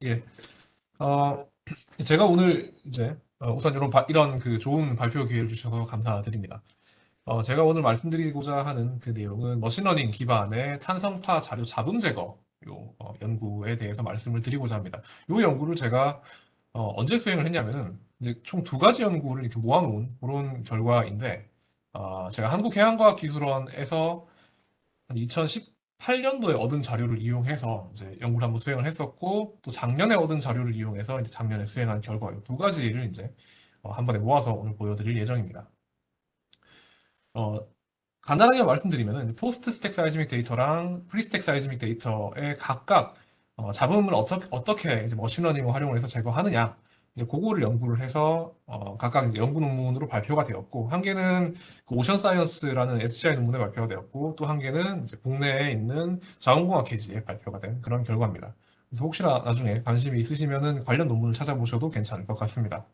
예. 어, 제가 오늘 이제 우선 이런 그 좋은 발표 기회를 주셔서 감사드립니다. 제가 오늘 말씀드리고자 하는 그 내용은 머신러닝 기반의 탄성파 자료 잡음 제거 연구에 대해서 말씀을 드리고자 합니다. 이 연구를 제가 언제 수행을 했냐면은 이제 총 두 가지 연구를 이렇게 모아놓은 그런 결과인데 제가 한국해양과학기술원에서 한 2018년도에 얻은 자료를 이용해서 이제 연구를 한번 수행을 했었고, 또 작년에 얻은 자료를 이용해서 이제 작년에 수행한 결과 두 가지를 이제 한 번에 모아서 오늘 보여드릴 예정입니다. 어, 간단하게 말씀드리면은 포스트 스택 사이즈믹 데이터랑 프리 스택 사이즈믹 데이터의 각각 잡음을 어떻게 이제 머신러닝을 활용을 해서 제거하느냐, 이제 그거를 연구를 해서 각각 이제 연구 논문으로 발표가 되었고, 한 개는 그 오션 사이언스라는 SCI 논문에 발표가 되었고, 또 한 개는 이제 국내에 있는 자원공학 계지에 발표가 된 그런 결과입니다. 그래서 혹시나 나중에 관심이 있으시면은 관련 논문을 찾아보셔도 괜찮을 것 같습니다.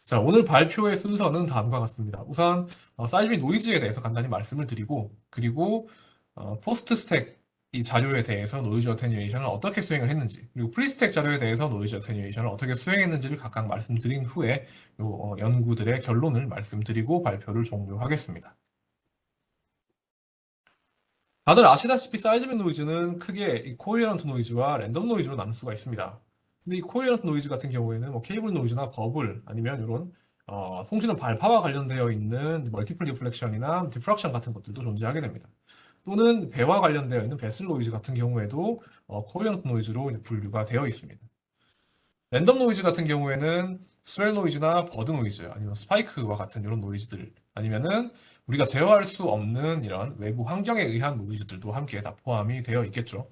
자, 오늘 발표의 순서는 다음과 같습니다. 우선 사이즈 및 노이즈에 대해서 간단히 말씀을 드리고, 그리고 포스트 스택 이 자료에 대해서 노이즈 어테뉴에이션을 어떻게 수행을 했는지, 그리고 프리 스택 자료에 대해서 노이즈 어테뉴에이션을 어떻게 수행했는지를 각각 말씀드린 후에 연구들의 결론을 말씀드리고 발표를 종료하겠습니다. 다들 아시다시피 사이즈 및 노이즈는 크게 이 코헤런트 노이즈와 랜덤 노이즈로 나눌 수가 있습니다. 근데 이 코헤런트 노이즈 같은 경우에는 뭐 케이블 노이즈나 버블 아니면 이런 송신호 발파와 관련되어 있는 멀티플 리플렉션이나 디프락션 같은 것들도 존재하게 됩니다. 또는 배와 관련되어 있는 베슬 노이즈 같은 경우에도 코헤런트 노이즈로 이제 분류가 되어 있습니다. 랜덤 노이즈 같은 경우에는 스웰 노이즈나 버드 노이즈 아니면 스파이크와 같은 이런 노이즈들 아니면은 우리가 제어할 수 없는 이런 외부 환경에 의한 노이즈들도 함께 다 포함이 되어 있겠죠.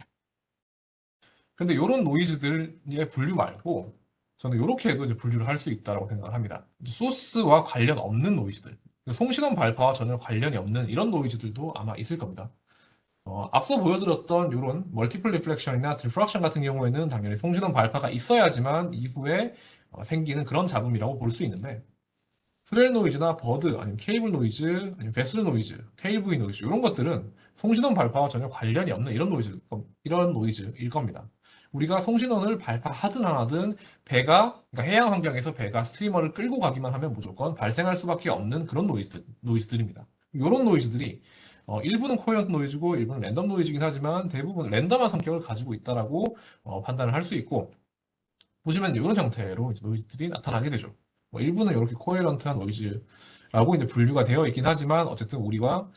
근데 이런 노이즈들의 분류 말고 저는 이렇게 해도 이제 분류를 할 수 있다고 생각을 합니다. 소스와 관련 없는 노이즈들, 송신원 발파와 전혀 관련이 없는 이런 노이즈들도 아마 있을 겁니다. 앞서 보여드렸던 이런 멀티플 리플렉션이나 디프락션 같은 경우에는 당연히 송신원 발파가 있어야지만 이후에 생기는 그런 잡음이라고 볼 수 있는데 트레일 노이즈나 버드 아니면 케이블 노이즈 아니면 베슬 노이즈, 테일브이 노이즈 이런 것들은 송신원 발파와 전혀 관련이 없는 이런 노이즈일 겁니다. 우리가 송신원을 발파하든 안 하든 그러니까 해양 환경에서 배가 스트리머를 끌고 가기만 하면 무조건 발생할 수밖에 없는 그런 노이즈들입니다. 이런 노이즈들이 일부는 코헤런트 노이즈고 일부는 랜덤 노이즈이긴 하지만 대부분 랜덤한 성격을 가지고 있다라고 판단을 할 수 있고 보시면 이런 형태로 이제 노이즈들이 나타나게 되죠. 뭐 일부는 이렇게 코헤런트한 노이즈라고 이제 분류가 되어 있긴 하지만 어쨌든 우리가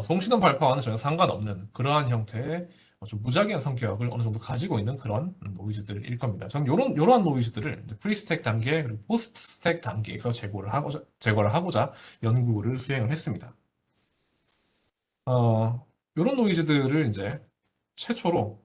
송신원 발파와는 전혀 상관없는 그러한 형태의 좀 무작위한 성격을 어느 정도 가지고 있는 그런 노이즈들일 겁니다. 저는 이러한 노이즈들을 프리스택 단계 그리고 포스트 스택 단계에서 제거를 하고자 연구를 수행을 했습니다. 이런 노이즈들을 이제 최초로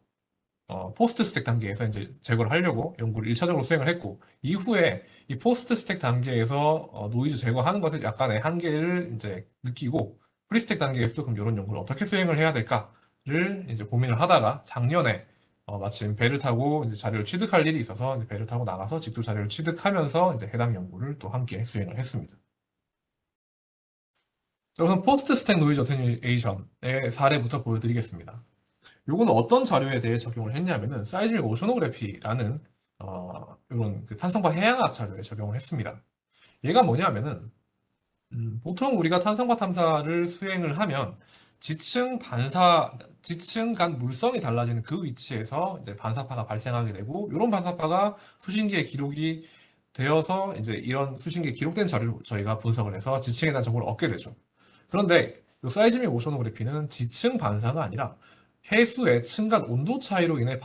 포스트 스택 단계에서 이제 제거를 하려고 연구를 1차적으로 수행을 했고, 이후에 이 포스트 스택 단계에서 노이즈 제거하는 것에 약간의 한계를 이제 느끼고, 프리스택 단계에서도 그럼 이런 연구를 어떻게 수행을 해야 될까를 이제 고민을 하다가 작년에 마침 배를 타고 이제 자료를 취득할 일이 있어서 이제 배를 타고 나가서 직접 자료를 취득하면서 이제 해당 연구를 또 함께 수행을 했습니다. 자, 우선 포스트 스택 노이즈 어테뉴에이션의 사례부터 보여드리겠습니다. 요거는 어떤 자료에 대해 적용을 했냐면은 사이즈믹 오셔노그래피라는 이런 그 탄성과 해양학 자료에 적용을 했습니다. 얘가 뭐냐면은 보통 우리가 탄성과 탐사를 수행을 하면 지층 간 물성이 달라지는 그 위치에서 이제 반사파가 발생하게 되고 이런 반사파가 수신기에 기록이 되어서 이제 이런 수신기에 기록된 자료를 저희가 분석을 해서 지층에 대한 정보를 얻게 되죠. 그런데 이 사이즈믹 오셔노그래피는 지층 반사가 아니라 해수의 층간 온도 차이로 인해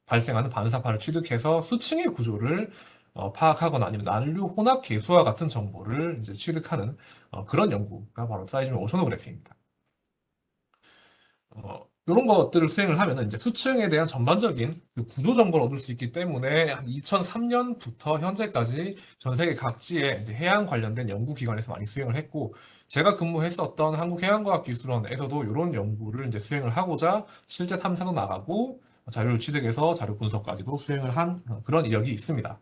발생하는 반사파를 취득해서 수층의 구조를 파악하거나 아니면 난류 혼합 계수와 같은 정보를 이제 취득하는 그런 연구가 바로 사이즈믹 오셔노그래피입니다. 이런 것들을 수행을 하면은 이제 수층에 대한 전반적인 그 구조 정보를 얻을 수 있기 때문에 한 2003년부터 현재까지 전 세계 각지의 이제 해양 관련된 연구기관에서 많이 수행을 했고, 제가 근무했었던 한국해양과학기술원에서도 이런 연구를 이제 수행을 하고자 실제 탐사도 나가고 자료를 취득해서 자료 분석까지도 수행을 한 그런 이력이 있습니다.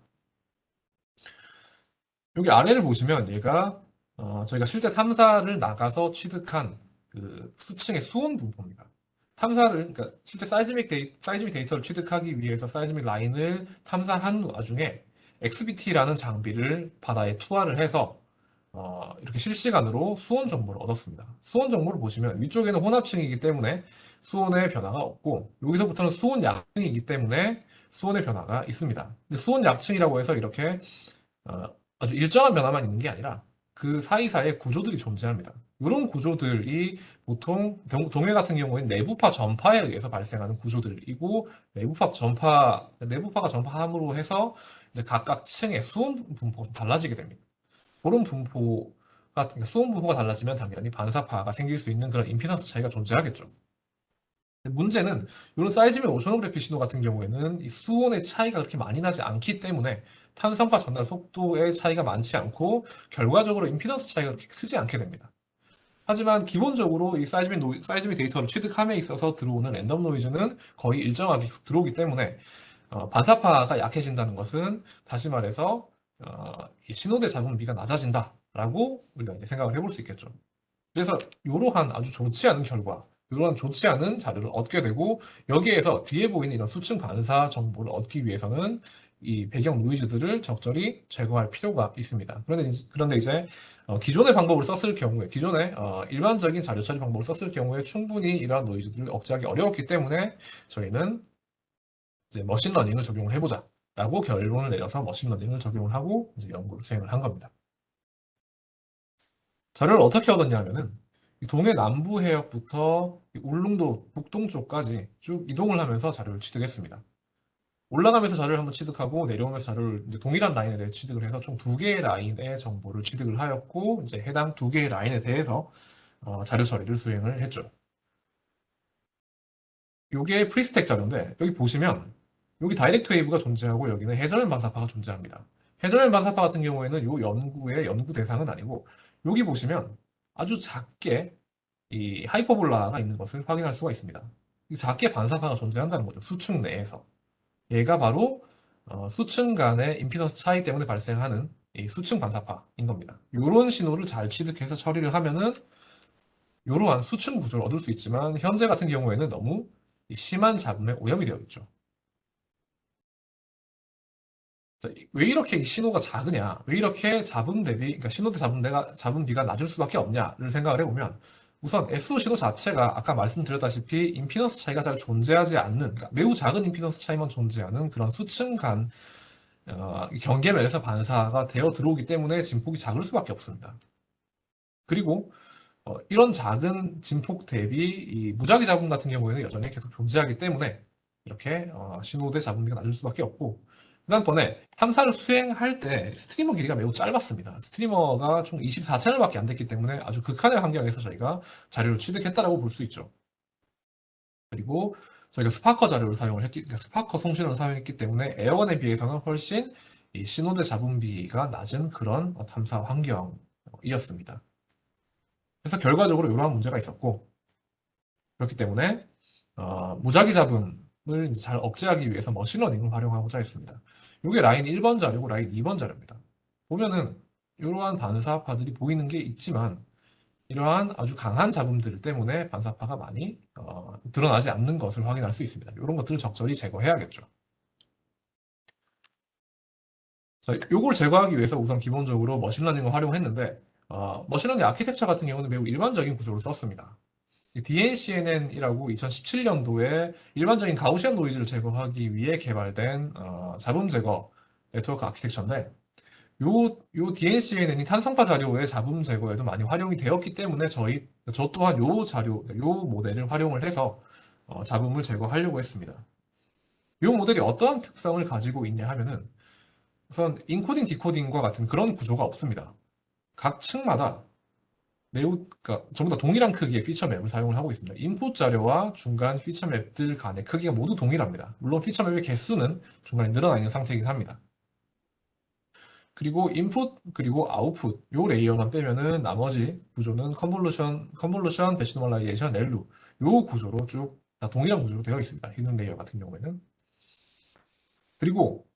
여기 아래를 보시면 얘가 저희가 실제 탐사를 나가서 취득한 그 수층의 수온 분포입니다. 그러니까 실제 사이즈믹 데이터를 취득하기 위해서 사이즈믹 라인을 탐사한 와중에 XBT라는 장비를 바다에 투하를 해서 이렇게 실시간으로 수온 정보를 얻었습니다. 수온 정보를 보시면 위쪽에는 혼합층이기 때문에 수온의 변화가 없고 여기서부터는 수온 약층이기 때문에 수온의 변화가 있습니다. 근데 수온 약층이라고 해서 이렇게 어, 아주 일정한 변화만 있는 게 아니라 그 사이사이에 구조들이 존재합니다. 이런 구조들이 보통 동해 같은 경우에는 내부파 전파에 의해서 발생하는 구조들이고 내부파가 전파함으로 해서 이제 각각 층의 수온 분포가 좀 달라지게 됩니다. 그런 그러니까 수온 분포가 달라지면 당연히 반사파가 생길 수 있는 그런 임피던스 차이가 존재하겠죠. 문제는 이런 사이즈별 오셔노그래피 신호 같은 경우에는 이 수온의 차이가 그렇게 많이 나지 않기 때문에 탄성파 전달 속도의 차이가 많지 않고 결과적으로 임피던스 차이가 그렇게 크지 않게 됩니다. 하지만 기본적으로 이 사이즈별 데이터를 취득함에 있어서 들어오는 랜덤 노이즈는 거의 일정하게 들어오기 때문에 반사파가 약해진다는 것은 다시 말해서 이 신호대 잡음비가 낮아진다라고 우리가 이제 생각을 해볼 수 있겠죠. 그래서 이러한 아주 좋지 않은 결과, 이러한 좋지 않은 자료를 얻게 되고 여기에서 뒤에 보이는 이런 수층 반사 정보를 얻기 위해서는 이 배경 노이즈들을 적절히 제거할 필요가 있습니다. 그런데 이제 기존의 방법을 썼을 경우에 기존의 일반적인 자료 처리 방법을 썼을 경우에 충분히 이러한 노이즈들을 억제하기 어려웠기 때문에 저희는 이제 머신러닝을 적용을 해보자 라고 결론을 내려서 머신러닝을 적용을 하고 이제 연구를 수행을 한 겁니다. 자료를 어떻게 얻었냐 하면은 동해 남부 해역부터 울릉도 북동쪽까지 쭉 이동을 하면서 자료를 취득했습니다. 올라가면서 자료를 한번 취득하고 내려오면서 자료를 이제 동일한 라인에 대해 취득을 해서 총 두 개의 라인의 정보를 취득을 하였고 이제 해당 두 개의 라인에 대해서 자료 처리를 수행을 했죠. 이게 프리스택 자료인데 여기 보시면 여기 다이렉트 웨이브가 존재하고 여기는 해저면 반사파가 존재합니다. 해저면 반사파 같은 경우에는 이 연구의 연구 대상은 아니고 여기 보시면 아주 작게 이 하이퍼볼라가 있는 것을 확인할 수가 있습니다. 이 작게 반사파가 존재한다는 거죠. 수층 내에서. 얘가 바로 수층 간의 임피던스 차이 때문에 발생하는 이 수층 반사파인 겁니다. 이런 신호를 잘 취득해서 처리를 하면은 이러한 수층 구조를 얻을 수 있지만 현재 같은 경우에는 너무 심한 잡음에 오염이 되어 있죠. 왜 이렇게 이 신호가 작으냐? 왜 이렇게 그러니까 신호 대 잡음비가 낮을 수밖에 없냐를 생각을 해보면 우선 SO 신호 자체가 아까 말씀드렸다시피 임피던스 차이가 잘 존재하지 않는, 그러니까 매우 작은 임피던스 차이만 존재하는 그런 수층 간 경계면에서 반사가 되어 들어오기 때문에 진폭이 작을 수밖에 없습니다. 그리고 이런 작은 진폭 대비 이 무작위 잡음 같은 경우에는 여전히 계속 존재하기 때문에 이렇게 신호대 잡음비가 낮을 수밖에 없고 그다음번에 탐사를 수행할 때 스트리머 길이가 매우 짧았습니다. 스트리머가 총 24채널밖에 안 됐기 때문에 아주 극한의 환경에서 저희가 자료를 취득했다라고 볼 수 있죠. 그리고 저희가 그러니까 스파커 송신호를 사용했기 때문에 에어건에 비해서는 훨씬 이 신호대 잡음비가 낮은 그런 탐사 환경이었습니다. 그래서 결과적으로 이러한 문제가 있었고 그렇기 때문에 무작위 잡음을 잘 억제하기 위해서 머신러닝을 활용하고자 했습니다. 이게 라인 1번 자료고 라인 2번 자료입니다. 보면은 이러한 반사파들이 보이는 게 있지만 이러한 아주 강한 잡음들 때문에 반사파가 많이 드러나지 않는 것을 확인할 수 있습니다. 이런 것들을 적절히 제거해야겠죠. 자, 이걸 제거하기 위해서 우선 기본적으로 머신러닝을 활용했는데 머신러닝 아키텍처 같은 경우는 매우 일반적인 구조를 썼습니다. DNCNN이라고 2017년도에 일반적인 가우시안 노이즈를 제거하기 위해 개발된 잡음 제거 네트워크 아키텍처인데 요 DNCNN이 탄성파 자료의 잡음 제거에도 많이 활용이 되었기 때문에 저 또한 요 모델을 활용을 해서 잡음을 제거하려고 했습니다. 요 모델이 어떠한 특성을 가지고 있냐 하면은 우선 인코딩, 디코딩과 같은 그런 구조가 없습니다. 각 층마다 그러니까 전부 다 동일한 크기의 피처맵을 사용을 하고 있습니다. 인풋 자료와 중간 피처맵들 간의 크기가 모두 동일합니다. 물론 피처맵의 개수는 중간에 늘어나 있는 상태이긴 합니다. 그리고 인풋 그리고 아웃풋 요 레이어만 빼면은 나머지 구조는 컨볼루션, 배시 노멀라이제이션, 렐루 요 구조로 쭉 다 동일한 구조로 되어 있습니다. 히든 레이어 같은 경우에는. 그리고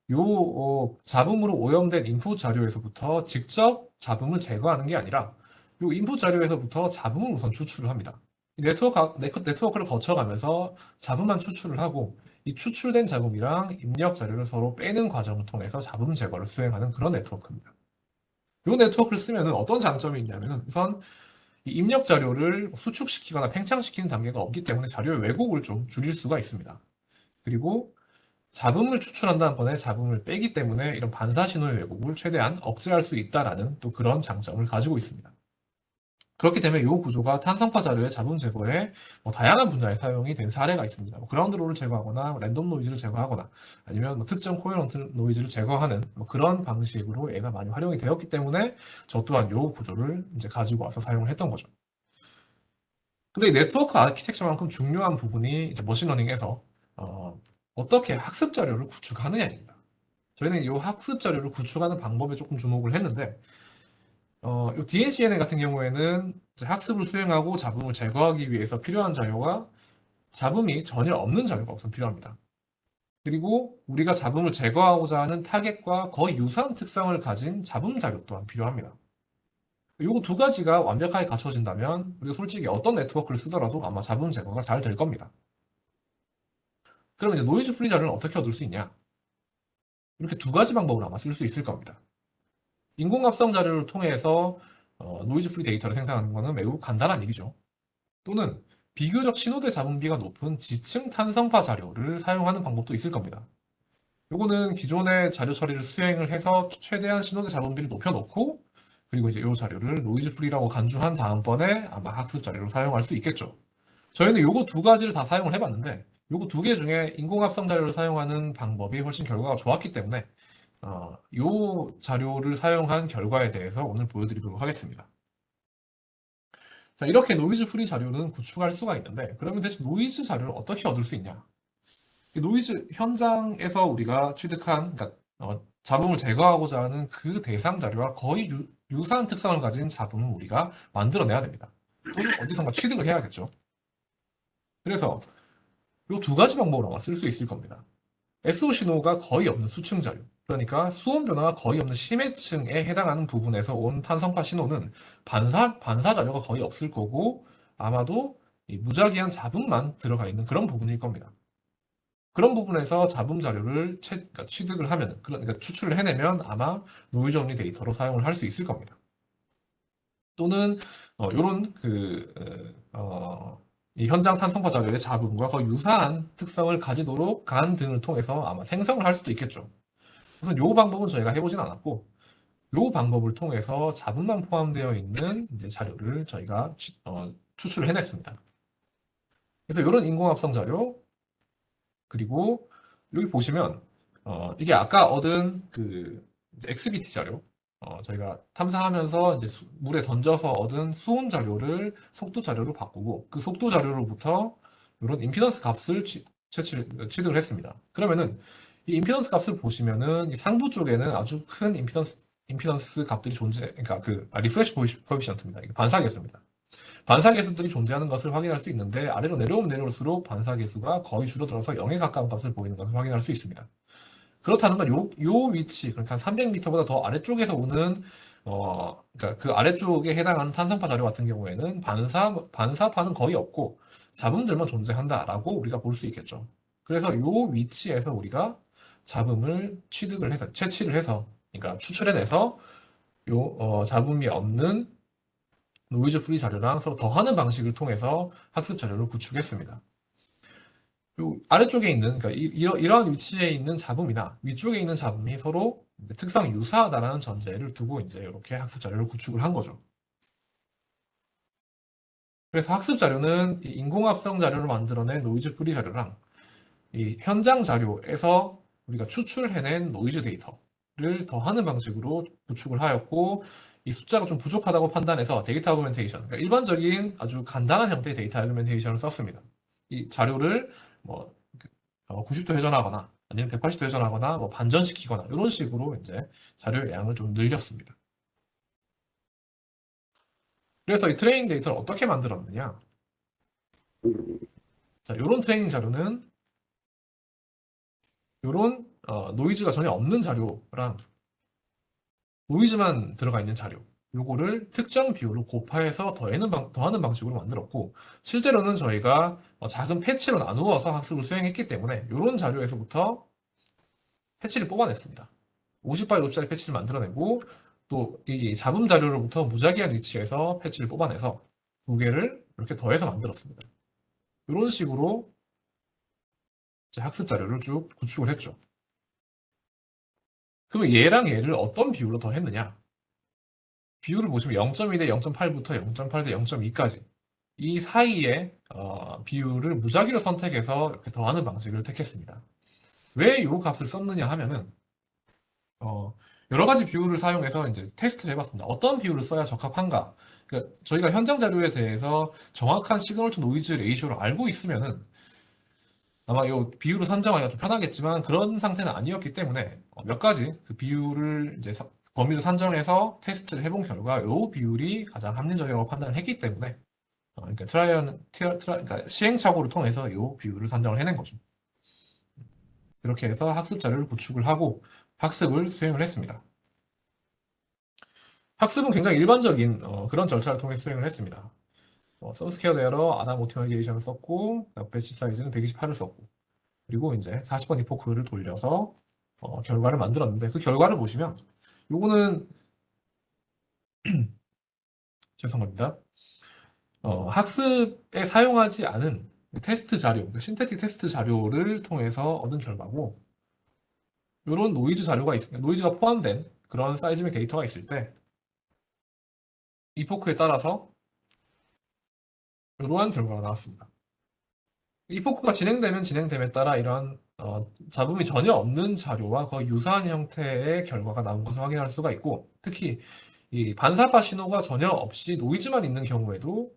잡음으로 오염된 인풋 자료에서부터 직접 잡음을 제거하는 게 아니라 요 인풋 자료에서부터 잡음을 우선 추출을 합니다. 이 네트워크를 거쳐가면서 잡음만 추출을 하고 이 추출된 잡음이랑 입력 자료를 서로 빼는 과정을 통해서 잡음 제거를 수행하는 그런 네트워크입니다. 이 네트워크를 쓰면은 어떤 장점이 있냐면은 우선 이 입력 자료를 수축시키거나 팽창시키는 단계가 없기 때문에 자료의 왜곡을 좀 줄일 수가 있습니다. 그리고 잡음을 추출한 다음번에 잡음을 빼기 때문에 이런 반사 신호의 왜곡을 최대한 억제할 수 있다라는 또 그런 장점을 가지고 있습니다. 그렇기 때문에 이 구조가 탄성파 자료의 잡음 제거에 다양한 분야에 사용이 된 사례가 있습니다. 그라운드 롤을 제거하거나 랜덤 노이즈를 제거하거나 아니면 특정 코헤런트 노이즈를 제거하는 그런 방식으로 얘가 많이 활용이 되었기 때문에 저 또한 이 구조를 이제 가지고 와서 사용을 했던 거죠. 근데 이 네트워크 아키텍처만큼 중요한 부분이 이제 머신러닝에서 어떻게 학습 자료를 구축하느냐입니다. 저희는 이 학습 자료를 구축하는 방법에 조금 주목을 했는데 이 DNCNN 같은 경우에는 학습을 수행하고 잡음을 제거하기 위해서 필요한 자료가 잡음이 전혀 없는 자료가 우선 필요합니다. 그리고 우리가 잡음을 제거하고자 하는 타겟과 거의 유사한 특성을 가진 잡음 자료 또한 필요합니다. 이 두 가지가 완벽하게 갖춰진다면 우리가 솔직히 어떤 네트워크를 쓰더라도 아마 잡음 제거가 잘 될 겁니다. 그럼 이제 노이즈 프리 자료는 어떻게 얻을 수 있냐? 이렇게 두 가지 방법을 아마 쓸 수 있을 겁니다. 인공합성 자료를 통해서 노이즈 프리 데이터를 생성하는 것은 매우 간단한 일이죠. 또는 비교적 신호대 잡음비가 높은 지층 탄성파 자료를 사용하는 방법도 있을 겁니다. 요거는 기존의 자료 처리를 수행을 해서 최대한 신호대 잡음비를 높여놓고 그리고 이제 이 자료를 노이즈 프리라고 간주한 다음번에 아마 학습 자료로 사용할 수 있겠죠. 저희는 요거 두 가지를 다 사용을 해봤는데 요거 두 개 중에 인공합성 자료를 사용하는 방법이 훨씬 결과가 좋았기 때문에 요 자료를 사용한 결과에 대해서 오늘 보여드리도록 하겠습니다. 자, 이렇게 노이즈 프리 자료는 구축할 수가 있는데 그러면 대체 노이즈 자료를 어떻게 얻을 수 있냐? 이 노이즈 현장에서 우리가 취득한 그러니까 잡음을 제거하고자 하는 그 대상 자료와 거의 유사한 특성을 가진 잡음을 우리가 만들어내야 됩니다. 또는 어디선가 취득을 해야겠죠. 그래서 이 두 가지 방법으로 아마 쓸 수 있을 겁니다. SO 신호가 거의 없는 수층 자료, 그러니까 수온 변화가 거의 없는 심해층에 해당하는 부분에서 온 탄성파 신호는 반사 자료가 거의 없을 거고 아마도 이 무작위한 잡음만 들어가 있는 그런 부분일 겁니다. 그런 부분에서 잡음 자료를 그러니까 취득을 하면, 그러니까 추출을 해내면 아마 노이즈 정리 데이터로 사용을 할 수 있을 겁니다. 또는 이런 이 현장 탄성파 자료의 잡음과 거의 유사한 특성을 가지도록 간 등을 통해서 아마 생성을 할 수도 있겠죠. 우선 이 방법은 저희가 해보진 않았고 이 방법을 통해서 잡음만 포함되어 있는 이제 자료를 저희가 추출을 해냈습니다. 그래서 이런 인공합성 자료 그리고 여기 보시면 이게 아까 얻은 그 XBT 자료 저희가 탐사하면서 이제 물에 던져서 얻은 수온 자료를 속도 자료로 바꾸고 그 속도 자료로부터 이런 임피던스 값을 취득을 했습니다. 그러면은 이 임피던스 값을 보시면은 이 상부 쪽에는 아주 큰 임피던스 값들이 그러니까 리프레시 코에피션트입니다. 이게 반사 계수입니다. 반사 계수들이 존재하는 것을 확인할 수 있는데 아래로 내려오면 내려올수록 반사 계수가 거의 줄어들어서 0에 가까운 값을 보이는 것을 확인할 수 있습니다. 그렇다는 건 요 위치, 그러니까 300m보다 더 아래쪽에서 오는 그러니까 그 아래쪽에 해당하는 탄성파 자료 같은 경우에는 반사파는 거의 없고 잡음들만 존재한다라고 우리가 볼 수 있겠죠. 그래서 요 위치에서 우리가 잡음을 취득을 해서 채취를 해서 그러니까 추출해내서 요 잡음이 없는 노이즈 프리 자료랑 서로 더하는 방식을 통해서 학습 자료를 구축했습니다. 요 아래쪽에 있는, 그러니까 이러한 위치에 있는 잡음이나 위쪽에 있는 잡음이 서로 특성이 유사하다라는 전제를 두고 이제 이렇게 학습 자료를 구축을 한 거죠. 그래서 학습 자료는 이 인공합성 자료를 만들어낸 노이즈 프리 자료랑 이 현장 자료에서 우리가 추출해낸 노이즈 데이터를 더하는 방식으로 구축을 하였고 이 숫자가 좀 부족하다고 판단해서 데이터 아구멘테이션, 그러니까 일반적인 아주 간단한 형태의 데이터 아구멘테이션을 썼습니다. 이 자료를 뭐 90도 회전하거나 아니면 180도 회전하거나 뭐 반전시키거나 이런 식으로 이제 자료의 양을 좀 늘렸습니다. 그래서 이 트레이닝 데이터를 어떻게 만들었느냐? 자, 이런 트레이닝 자료는 이런 노이즈가 전혀 없는 자료랑 노이즈만 들어가 있는 자료 요거를 특정 비율로 곱해서 더하는 방식으로 만들었고, 실제로는 저희가 작은 패치로 나누어서 학습을 수행했기 때문에 이런 자료에서부터 패치를 뽑아냈습니다. 50바이 50짜리 패치를 만들어내고, 또 이 잡음 자료로부터 무작위한 위치에서 패치를 뽑아내서 두 개를 이렇게 더해서 만들었습니다. 이런 식으로 학습 자료를 쭉 구축을 했죠. 그러면 얘랑 얘를 어떤 비율로 더했느냐? 비율을 보시면 0.2 대 0.8부터 0.8 대 0.2까지 이 사이의 비율을 무작위로 선택해서 이렇게 더하는 방식을 택했습니다. 왜 이 값을 썼느냐 하면은 어, 여러 가지 비율을 사용해서 이제 테스트를 해봤습니다. 어떤 비율을 써야 적합한가? 그러니까 저희가 현장 자료에 대해서 정확한 시그널 투 노이즈 레이쇼를 알고 있으면은 아마 이 비율을 선정하기가 좀 편하겠지만 그런 상태는 아니었기 때문에 몇 가지 그 비율을 이제 범위를 산정해서 테스트를 해본 결과 이 비율이 가장 합리적이라고 판단을 했기 때문에 그러니까 그러니까 시행착오를 통해서 이 비율을 산정을 해낸 거죠. 이렇게 해서 학습 자료를 구축을 하고 학습을 수행을 했습니다. 학습은 굉장히 일반적인 그런 절차를 통해 수행을 했습니다. 서브스퀘어드 에러, 아담 오티마이제이션을 썼고, 배치 사이즈는 128을 썼고, 그리고 이제 40번 이포크를 돌려서 결과를 만들었는데 그 결과를 보시면 요거는 죄송합니다. 학습에 사용하지 않은 테스트 자료, 그러니까 신테틱 테스트 자료를 통해서 얻은 결과고 이런 노이즈 자료가 있습니다. 노이즈가 포함된 그런 사이즈맥 데이터가 있을 때 이포크에 따라서 이러한 결과가 나왔습니다. 이포크가 진행되면 진행됨에 따라 이러한 잡음이 전혀 없는 자료와 거의 유사한 형태의 결과가 나온 것을 확인할 수가 있고 특히 이 반사파 신호가 전혀 없이 노이즈만 있는 경우에도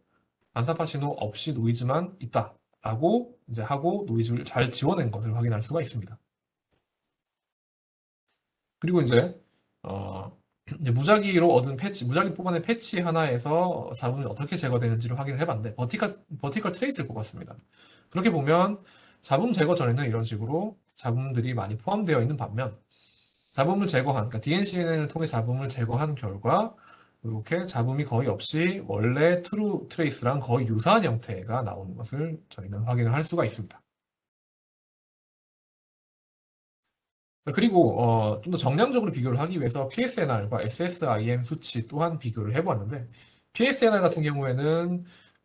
반사파 신호 없이 노이즈만 있다라고 이제 하고 노이즈를 잘 지워낸 것을 확인할 수가 있습니다. 그리고 이제 무작위로 얻은 패치, 무작위 뽑아낸 패치 하나에서 잡음이 어떻게 제거되는지를 확인을 해봤는데 버티컬 트레이스를 뽑았습니다. 그렇게 보면 잡음 제거 전에는 이런 식으로 잡음들이 많이 포함되어 있는 반면 잡음을 제거한, 그러니까 DNCN을 통해 잡음을 제거한 결과 이렇게 잡음이 거의 없이 원래 트루 트레이스랑 거의 유사한 형태가 나오는 것을 저희는 확인을 할 수가 있습니다. 그리고 좀 더 정량적으로 비교를 하기 위해서 PSNR과 SSIM 수치 또한 비교를 해보았는데 PSNR 같은 경우에는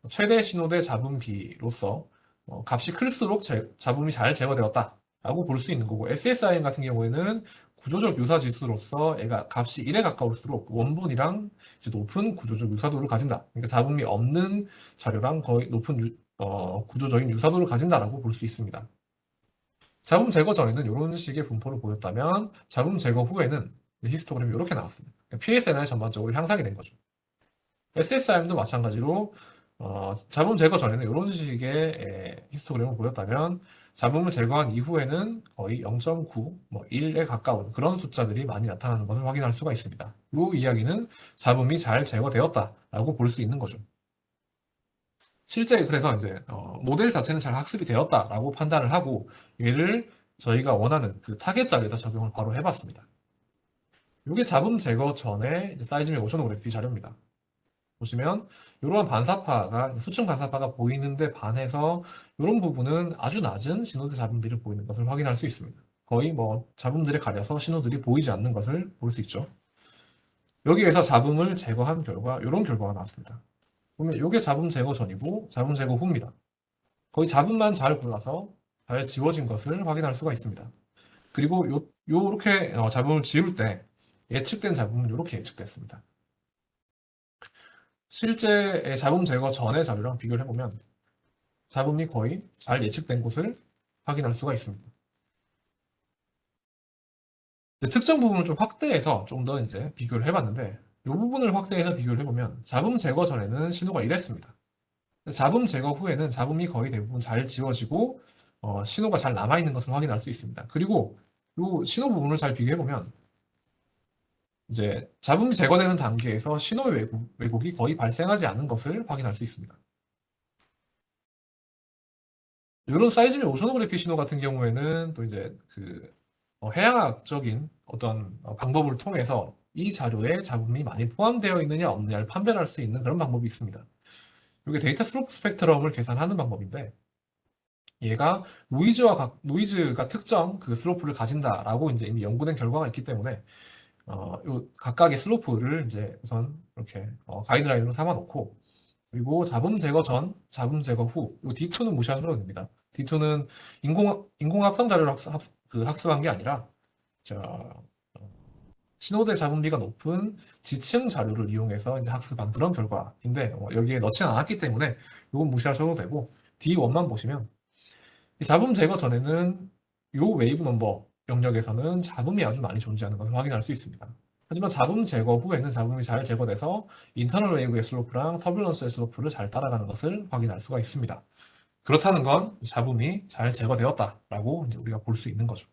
최대 신호대 잡음비로서 값이 클수록 잡음이 잘 제거되었다라고 볼 수 있는 거고 SSIM 같은 경우에는 구조적 유사 지수로서 얘가 값이 1에 가까울수록 원본이랑 이제 높은 구조적 유사도를 가진다. 그러니까 잡음이 없는 자료랑 거의 높은 구조적인 유사도를 가진다라고 볼 수 있습니다. 잡음 제거 전에는 이런 식의 분포를 보였다면 잡음 제거 후에는 히스토그램이 이렇게 나왔습니다. PSNR 전반적으로 향상이 된 거죠. SSIM도 마찬가지로 잡음 제거 전에는 이런 식의 히스토그램을 보였다면 잡음을 제거한 이후에는 거의 0.9, 뭐 1에 가까운 그런 숫자들이 많이 나타나는 것을 확인할 수가 있습니다. 이 이야기는 잡음이 잘 제거되었다라고 볼 수 있는 거죠. 실제 그래서 이제 모델 자체는 잘 학습이 되었다라고 판단을 하고 얘를 저희가 원하는 그 타겟 자료에다 적용을 바로 해봤습니다. 이게 잡음 제거 전에 사이즈맥 오션오그래피 자료입니다. 보시면 이러한 반사파가 수층 반사파가 보이는데 반해서 이런 부분은 아주 낮은 신호대 잡음들이 보이는 것을 확인할 수 있습니다. 거의 뭐 잡음들에 가려서 신호들이 보이지 않는 것을 볼 수 있죠. 여기에서 잡음을 제거한 결과 이런 결과가 나왔습니다. 보면 이게 잡음 제거 전이고 잡음 제거 후입니다. 거의 잡음만 잘 골라서 잘 지워진 것을 확인할 수가 있습니다. 그리고 요렇게 잡음을 지울 때 예측된 잡음은 이렇게 예측됐습니다. 실제 잡음 제거 전의 자료랑 비교를 해보면 잡음이 거의 잘 예측된 곳을 확인할 수가 있습니다. 특정 부분을 좀 확대해서 좀 더 이제 비교를 해봤는데 이 부분을 확대해서 비교를 해보면 잡음 제거 전에는 신호가 이랬습니다. 잡음 제거 후에는 잡음이 거의 대부분 잘 지워지고 신호가 잘 남아있는 것을 확인할 수 있습니다. 그리고 이 신호 부분을 잘 비교해보면 이제 잡음이 제거되는 단계에서 신호의 왜곡이 거의 발생하지 않는 것을 확인할 수 있습니다. 이런 사이즈의 오션오그래피 신호 같은 경우에는 또 이제 그 해양학적인 어떤 방법을 통해서 이 자료에 잡음이 많이 포함되어 있느냐 없느냐를 판별할 수 있는 그런 방법이 있습니다. 이게 데이터 슬로프 스펙트럼을 계산하는 방법인데 얘가 노이즈가 특정 그 슬로프를 가진다라고 이제 이미 연구된 결과가 있기 때문에 요 각각의 슬로프를 이제 우선 이렇게 가이드라인으로 삼아놓고 그리고 잡음 제거 전, 잡음 제거 후, 요 D2는 무시하셔도 됩니다. D2는 인공합성 자료를 학습한 게 아니라 자, 신호대 잡음비가 높은 지층 자료를 이용해서 이제 학습한 그런 결과인데 여기에 넣지 않았기 때문에 이건 무시하셔도 되고 D1만 보시면 이 잡음 제거 전에는 요 웨이브 넘버 영역에서는 잡음이 아주 많이 존재하는 것을 확인할 수 있습니다. 하지만 잡음 제거 후에는 잡음이 잘 제거돼서 인터널 웨이브의 슬로프랑 터뷸런스의 슬로프를 잘 따라가는 것을 확인할 수가 있습니다. 그렇다는 건 잡음이 잘 제거되었다라고 이제 우리가 볼 수 있는 거죠.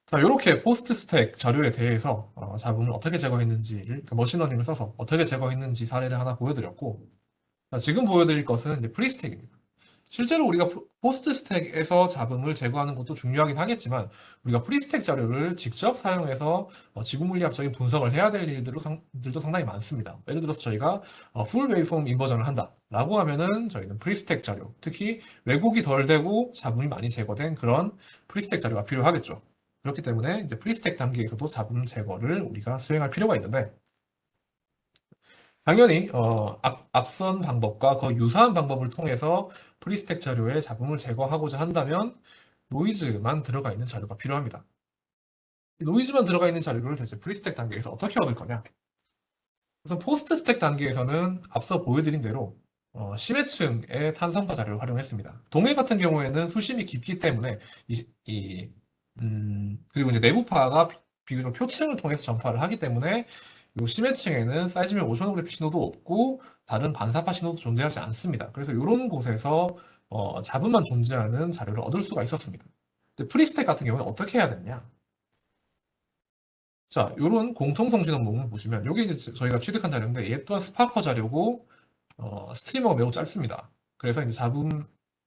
자, 이렇게 포스트 스택 자료에 대해서 잡음을 어떻게 제거했는지, 그러니까 머신러닝을 써서 어떻게 제거했는지 사례를 하나 보여드렸고, 자, 지금 보여드릴 것은 이제 프리스택입니다. 실제로 우리가 포스트 스택에서 잡음을 제거하는 것도 중요하긴 하겠지만 우리가 프리스택 자료를 직접 사용해서 지구 물리학적인 분석을 해야 될 일들도 상당히 많습니다. 예를 들어서 저희가 풀 웨이폼 인버전을 한다라고 하면은 저희는 프리스택 자료, 특히 왜곡이 덜 되고 잡음이 많이 제거된 그런 프리스택 자료가 필요하겠죠. 그렇기 때문에 이제 프리스택 단계에서도 잡음 제거를 우리가 수행할 필요가 있는데 당연히 앞선 방법과 거의 유사한 방법을 통해서 프리스택 자료에 잡음을 제거하고자 한다면 노이즈만 들어가 있는 자료가 필요합니다. 이 노이즈만 들어가 있는 자료를 대체 프리스택 단계에서 어떻게 얻을 거냐? 우선 포스트 스택 단계에서는 앞서 보여드린 대로 심해층의 탄성파 자료를 활용했습니다. 동해 같은 경우에는 수심이 깊기 때문에 그리고 이제 내부파가 비교적 표층을 통해서 전파를 하기 때문에 이 심해층에는 사이즈별 오션오그래피 신호도 없고 다른 반사파 신호도 존재하지 않습니다. 그래서 이런 곳에서 잡음만 존재하는 자료를 얻을 수가 있었습니다. 근데 프리스택 같은 경우는 어떻게 해야 되냐? 자, 이런 공통성신 업무를 보시면 이게 이제 저희가 취득한 자료인데 얘 또한 스파커 자료고 스트리머가 매우 짧습니다. 그래서 이제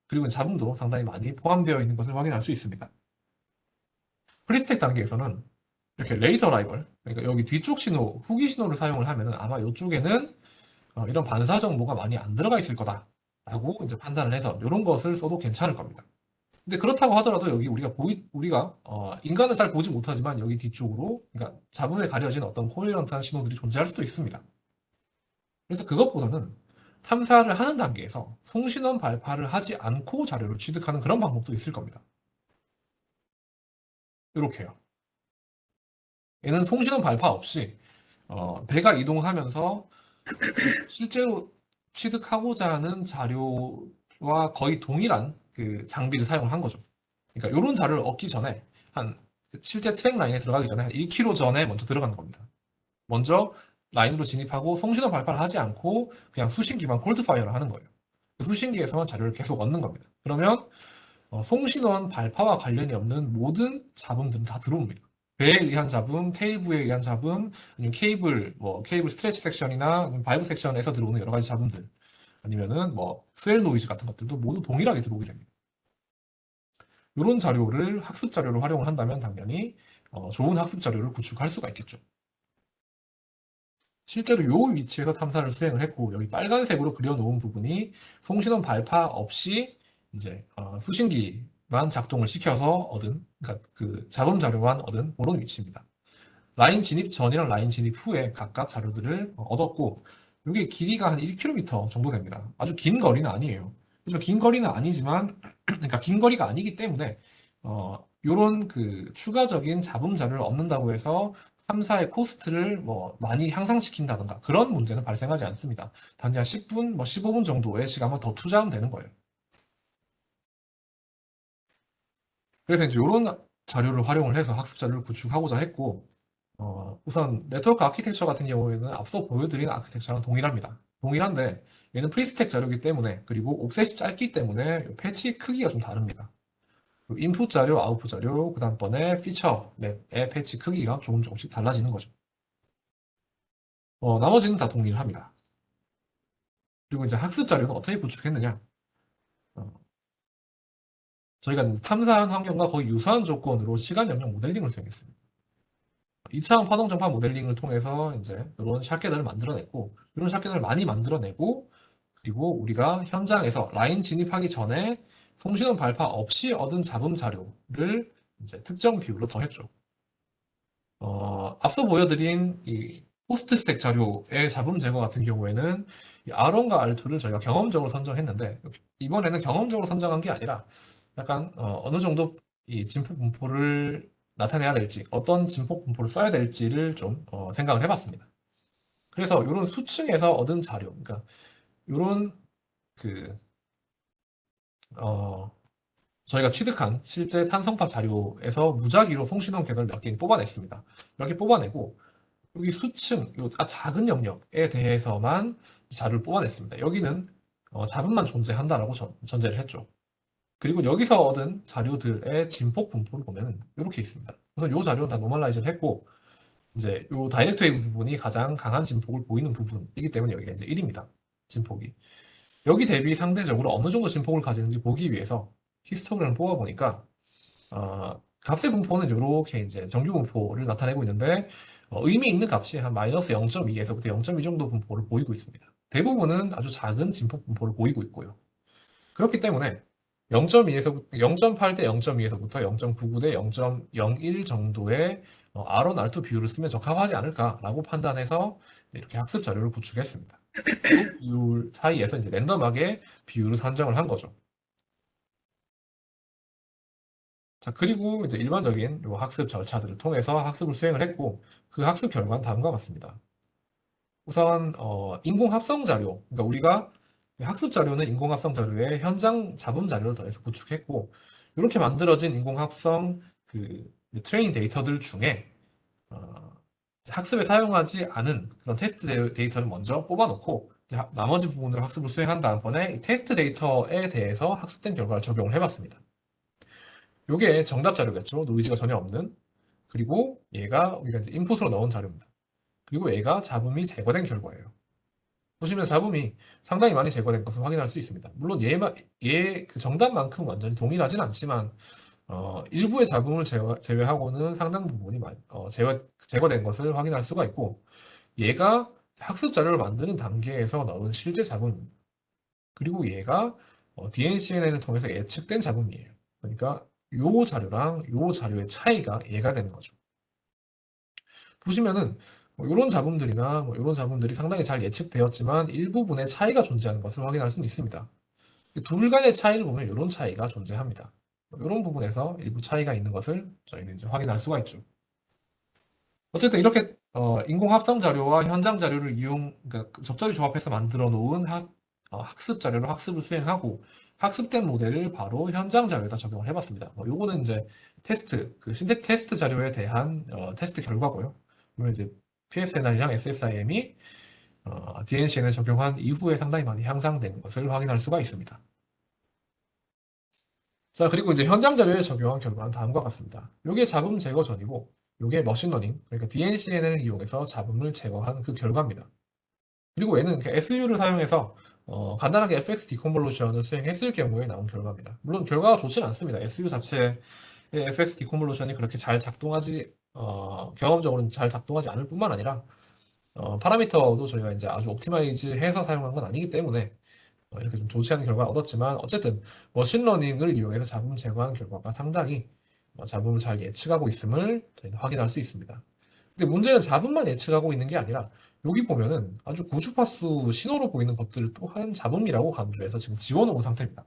그리고 잡음도 상당히 많이 포함되어 있는 것을 확인할 수 있습니다. 프리스택 단계에서는 이렇게 레이저 라이벌, 그러니까 여기 뒤쪽 신호, 후기 신호를 사용을 하면은 아마 이쪽에는 이런 반사 정보가 많이 안 들어가 있을 거다라고 이제 판단을 해서 이런 것을 써도 괜찮을 겁니다. 근데 그렇다고 하더라도 여기 우리가 인간은 잘 보지 못하지만 여기 뒤쪽으로, 그러니까 잡음에 가려진 어떤 코헤런트한 신호들이 존재할 수도 있습니다. 그래서 그것보다는 탐사를 하는 단계에서 송신원 발파를 하지 않고 자료를 취득하는 그런 방법도 있을 겁니다. 이렇게요. 얘는 송신원 발파 없이 배가 이동하면서 실제로 취득하고자 하는 자료와 거의 동일한 그 장비를 사용을 한 거죠. 그러니까 이런 자료를 얻기 전에 실제 트랙 라인에 들어가기 전에 한 1km 전에 먼저 들어가는 겁니다. 먼저 라인으로 진입하고 송신호 발파를 하지 않고 그냥 수신기만 콜드파이어를 하는 거예요. 그 수신기에서만 자료를 계속 얻는 겁니다. 그러면 송신원 발파와 관련이 없는 모든 잡음들은 다 들어옵니다. 배에 의한 잡음, 테일부에 의한 잡음, 아니면 케이블 스트레치 섹션이나 바이브 섹션에서 들어오는 여러 가지 잡음들, 아니면은 스웰 노이즈 같은 것들도 모두 동일하게 들어오게 됩니다. 이런 자료를 학습 자료로 활용을 한다면 당연히 좋은 학습 자료를 구축할 수가 있겠죠. 실제로 이 위치에서 탐사를 수행을 했고 여기 빨간색으로 그려놓은 부분이 송신원 발파 없이 이제 수신기만 작동을 시켜서 얻은, 그러니까 그 잡음 자료만 얻은 그런 위치입니다. 라인 진입 전이랑 라인 진입 후에 각각 자료들을 얻었고 이게 길이가 한 1km 정도 됩니다. 아주 긴 거리는 아니에요. 하지만 긴 거리는 아니지만 그러니까 긴 거리가 아니기 때문에 요런 그 추가적인 잡음 자료를 얻는다고 해서 탐사의 코스트를 많이 향상시킨다든가 그런 문제는 발생하지 않습니다. 단지 한 10분, 15분 정도의 시간만 더 투자하면 되는 거예요. 그래서 이제 이런 자료를 활용을 해서 학습 자료를 구축하고자 했고 우선 네트워크 아키텍처 같은 경우에는 앞서 보여드린 아키텍처랑 동일합니다. 동일한데 얘는 프리스택 자료이기 때문에 그리고 옵셋이 짧기 때문에 패치 크기가 좀 다릅니다. 인풋 자료, 아웃풋 자료, 그 다음번에 피처 맵의 패치 크기가 조금씩 달라지는 거죠. 나머지는 다 동일합니다. 그리고 이제 학습 자료는 어떻게 구축했느냐? 어, 저희가 탐사한 환경과 거의 유사한 조건으로 시간 영역 모델링을 수행했습니다. 이차원 파동 전파 모델링을 통해서 이제 이런 샷겟을 만들어냈고, 이런 샷겟을 많이 만들어내고, 그리고 우리가 현장에서 라인 진입하기 전에 송신원 발파 없이 얻은 잡음 자료를 이제 특정 비율로 더했죠. 앞서 보여드린 이 포스트 스택 자료의 잡음 제거 같은 경우에는 이 R1과 R2를 저희가 경험적으로 선정했는데, 이번에는 경험적으로 선정한 게 아니라 약간 어느 정도 이 진폭 분포를 나타내야 될지, 어떤 진폭 분포를 써야 될지를 좀 생각을 해봤습니다. 그래서 이런 수층에서 얻은 자료, 그러니까 이런 그 어, 저희가 취득한 실제 탄성파 자료에서 무작위로 송신원 궤도를 몇 개 뽑아냈습니다. 몇 개 뽑아내고 여기 수층, 요 작은 영역에 대해서만 자료를 뽑아냈습니다. 여기는 잡음만 존재한다라고 전제를 했죠. 그리고 여기서 얻은 자료들의 진폭 분포를 보면 이렇게 있습니다. 우선 이 자료는 다 노멀라이즈를 했고, 이제 이 다이렉트 웨이브 부분이 가장 강한 진폭을 보이는 부분이기 때문에 여기가 이제 1입니다. 진폭이. 여기 대비 상대적으로 어느 정도 진폭을 가지는지 보기 위해서 히스토그램을 뽑아보니까 값의 분포는 이렇게 이제 정규 분포를 나타내고 있는데 의미 있는 값이 한 마이너스 0.2에서부터 0.2 정도 분포를 보이고 있습니다. 대부분은 아주 작은 진폭 분포를 보이고 있고요. 그렇기 때문에 0.2에서 0.8 대 0.2에서부터 0.99 대 0.01 정도의 R1, R2 비율을 쓰면 적합하지 않을까라고 판단해서 이렇게 학습 자료를 구축했습니다. 이 비율 사이에서 이제 랜덤하게 비율을 산정을 한 거죠. 자, 그리고 이제 일반적인 요 학습 절차들을 통해서 학습을 수행을 했고, 그 학습 결과는 다음과 같습니다. 우선, 인공 합성 자료. 그러니까 우리가 학습 자료는 인공 합성 자료에 현장 잡음 자료를 더해서 구축했고, 이렇게 만들어진 인공 합성 그 트레이닝 데이터들 중에, 어, 학습에 사용하지 않은 그런 테스트 데이터를 먼저 뽑아놓고, 이제 나머지 부분을 학습을 수행한 다음번에 이 테스트 데이터에 대해서 학습된 결과를 적용을 해봤습니다. 이게 정답 자료겠죠. 노이즈가 전혀 없는. 그리고 얘가 우리가 이제 인풋으로 넣은 자료입니다. 그리고 얘가 잡음이 제거된 결과예요. 보시면 잡음이 상당히 많이 제거된 것을 확인할 수 있습니다. 물론 얘그 정답만큼 완전히 동일하진 않지만 일부의 잡음을 제외하고는 상당 부분이 제거된 것을 확인할 수가 있고, 얘가 학습 자료를 만드는 단계에서 넣은 실제 잡음입니다. 그리고 얘가 DNCNN을 통해서 예측된 잡음이에요. 그러니까 요 자료랑 요 자료의 차이가 얘가 되는 거죠. 보시면은 뭐 이런 잡음들이나 뭐 이런 잡음들이 상당히 잘 예측되었지만 일부분의 차이가 존재하는 것을 확인할 수는 있습니다. 둘 간의 차이를 보면 이런 차이가 존재합니다. 이런 부분에서 일부 차이가 있는 것을 저희는 이제 확인할 수가 있죠. 어쨌든 이렇게 인공합성 자료와 현장 자료를 그러니까 적절히 조합해서 만들어 놓은 학습 자료로 학습을 수행하고 학습된 모델을 바로 현장 자료에다 적용을 해봤습니다. 요거는 이제 그 신텍 테스트 자료에 대한 테스트 결과고요. 그러면 이제 PSNR이랑 SSIM이 DNCN에 적용한 이후에 상당히 많이 향상된 것을 확인할 수가 있습니다. 자, 그리고 이제 현장 자료에 적용한 결과는 다음과 같습니다. 이게 잡음 제거 전이고, 이게 머신러닝, 그러니까 DNCN을 이용해서 잡음을 제거한 그 결과입니다. 그리고 얘는 SU를 사용해서 간단하게 FX 디컨볼루션을 수행했을 경우에 나온 결과입니다. 물론 결과가 좋지는 않습니다. SU 자체의 FX 디컨볼루션이 그렇게 경험적으로는 잘 작동하지 않을 뿐만 아니라 파라미터도 저희가 이제 아주 옵티마이즈해서 사용한 건 아니기 때문에 이렇게 좀 좋지 않은 결과를 얻었지만 어쨌든 머신러닝을 이용해서 잡음 제거한 결과가 상당히 잡음을 잘 예측하고 있음을 저희는 확인할 수 있습니다. 근데 문제는 잡음만 예측하고 있는 게 아니라 여기 보면은 아주 고주파수 신호로 보이는 것들 또한 잡음이라고 간주해서 지금 지워놓은 상태입니다.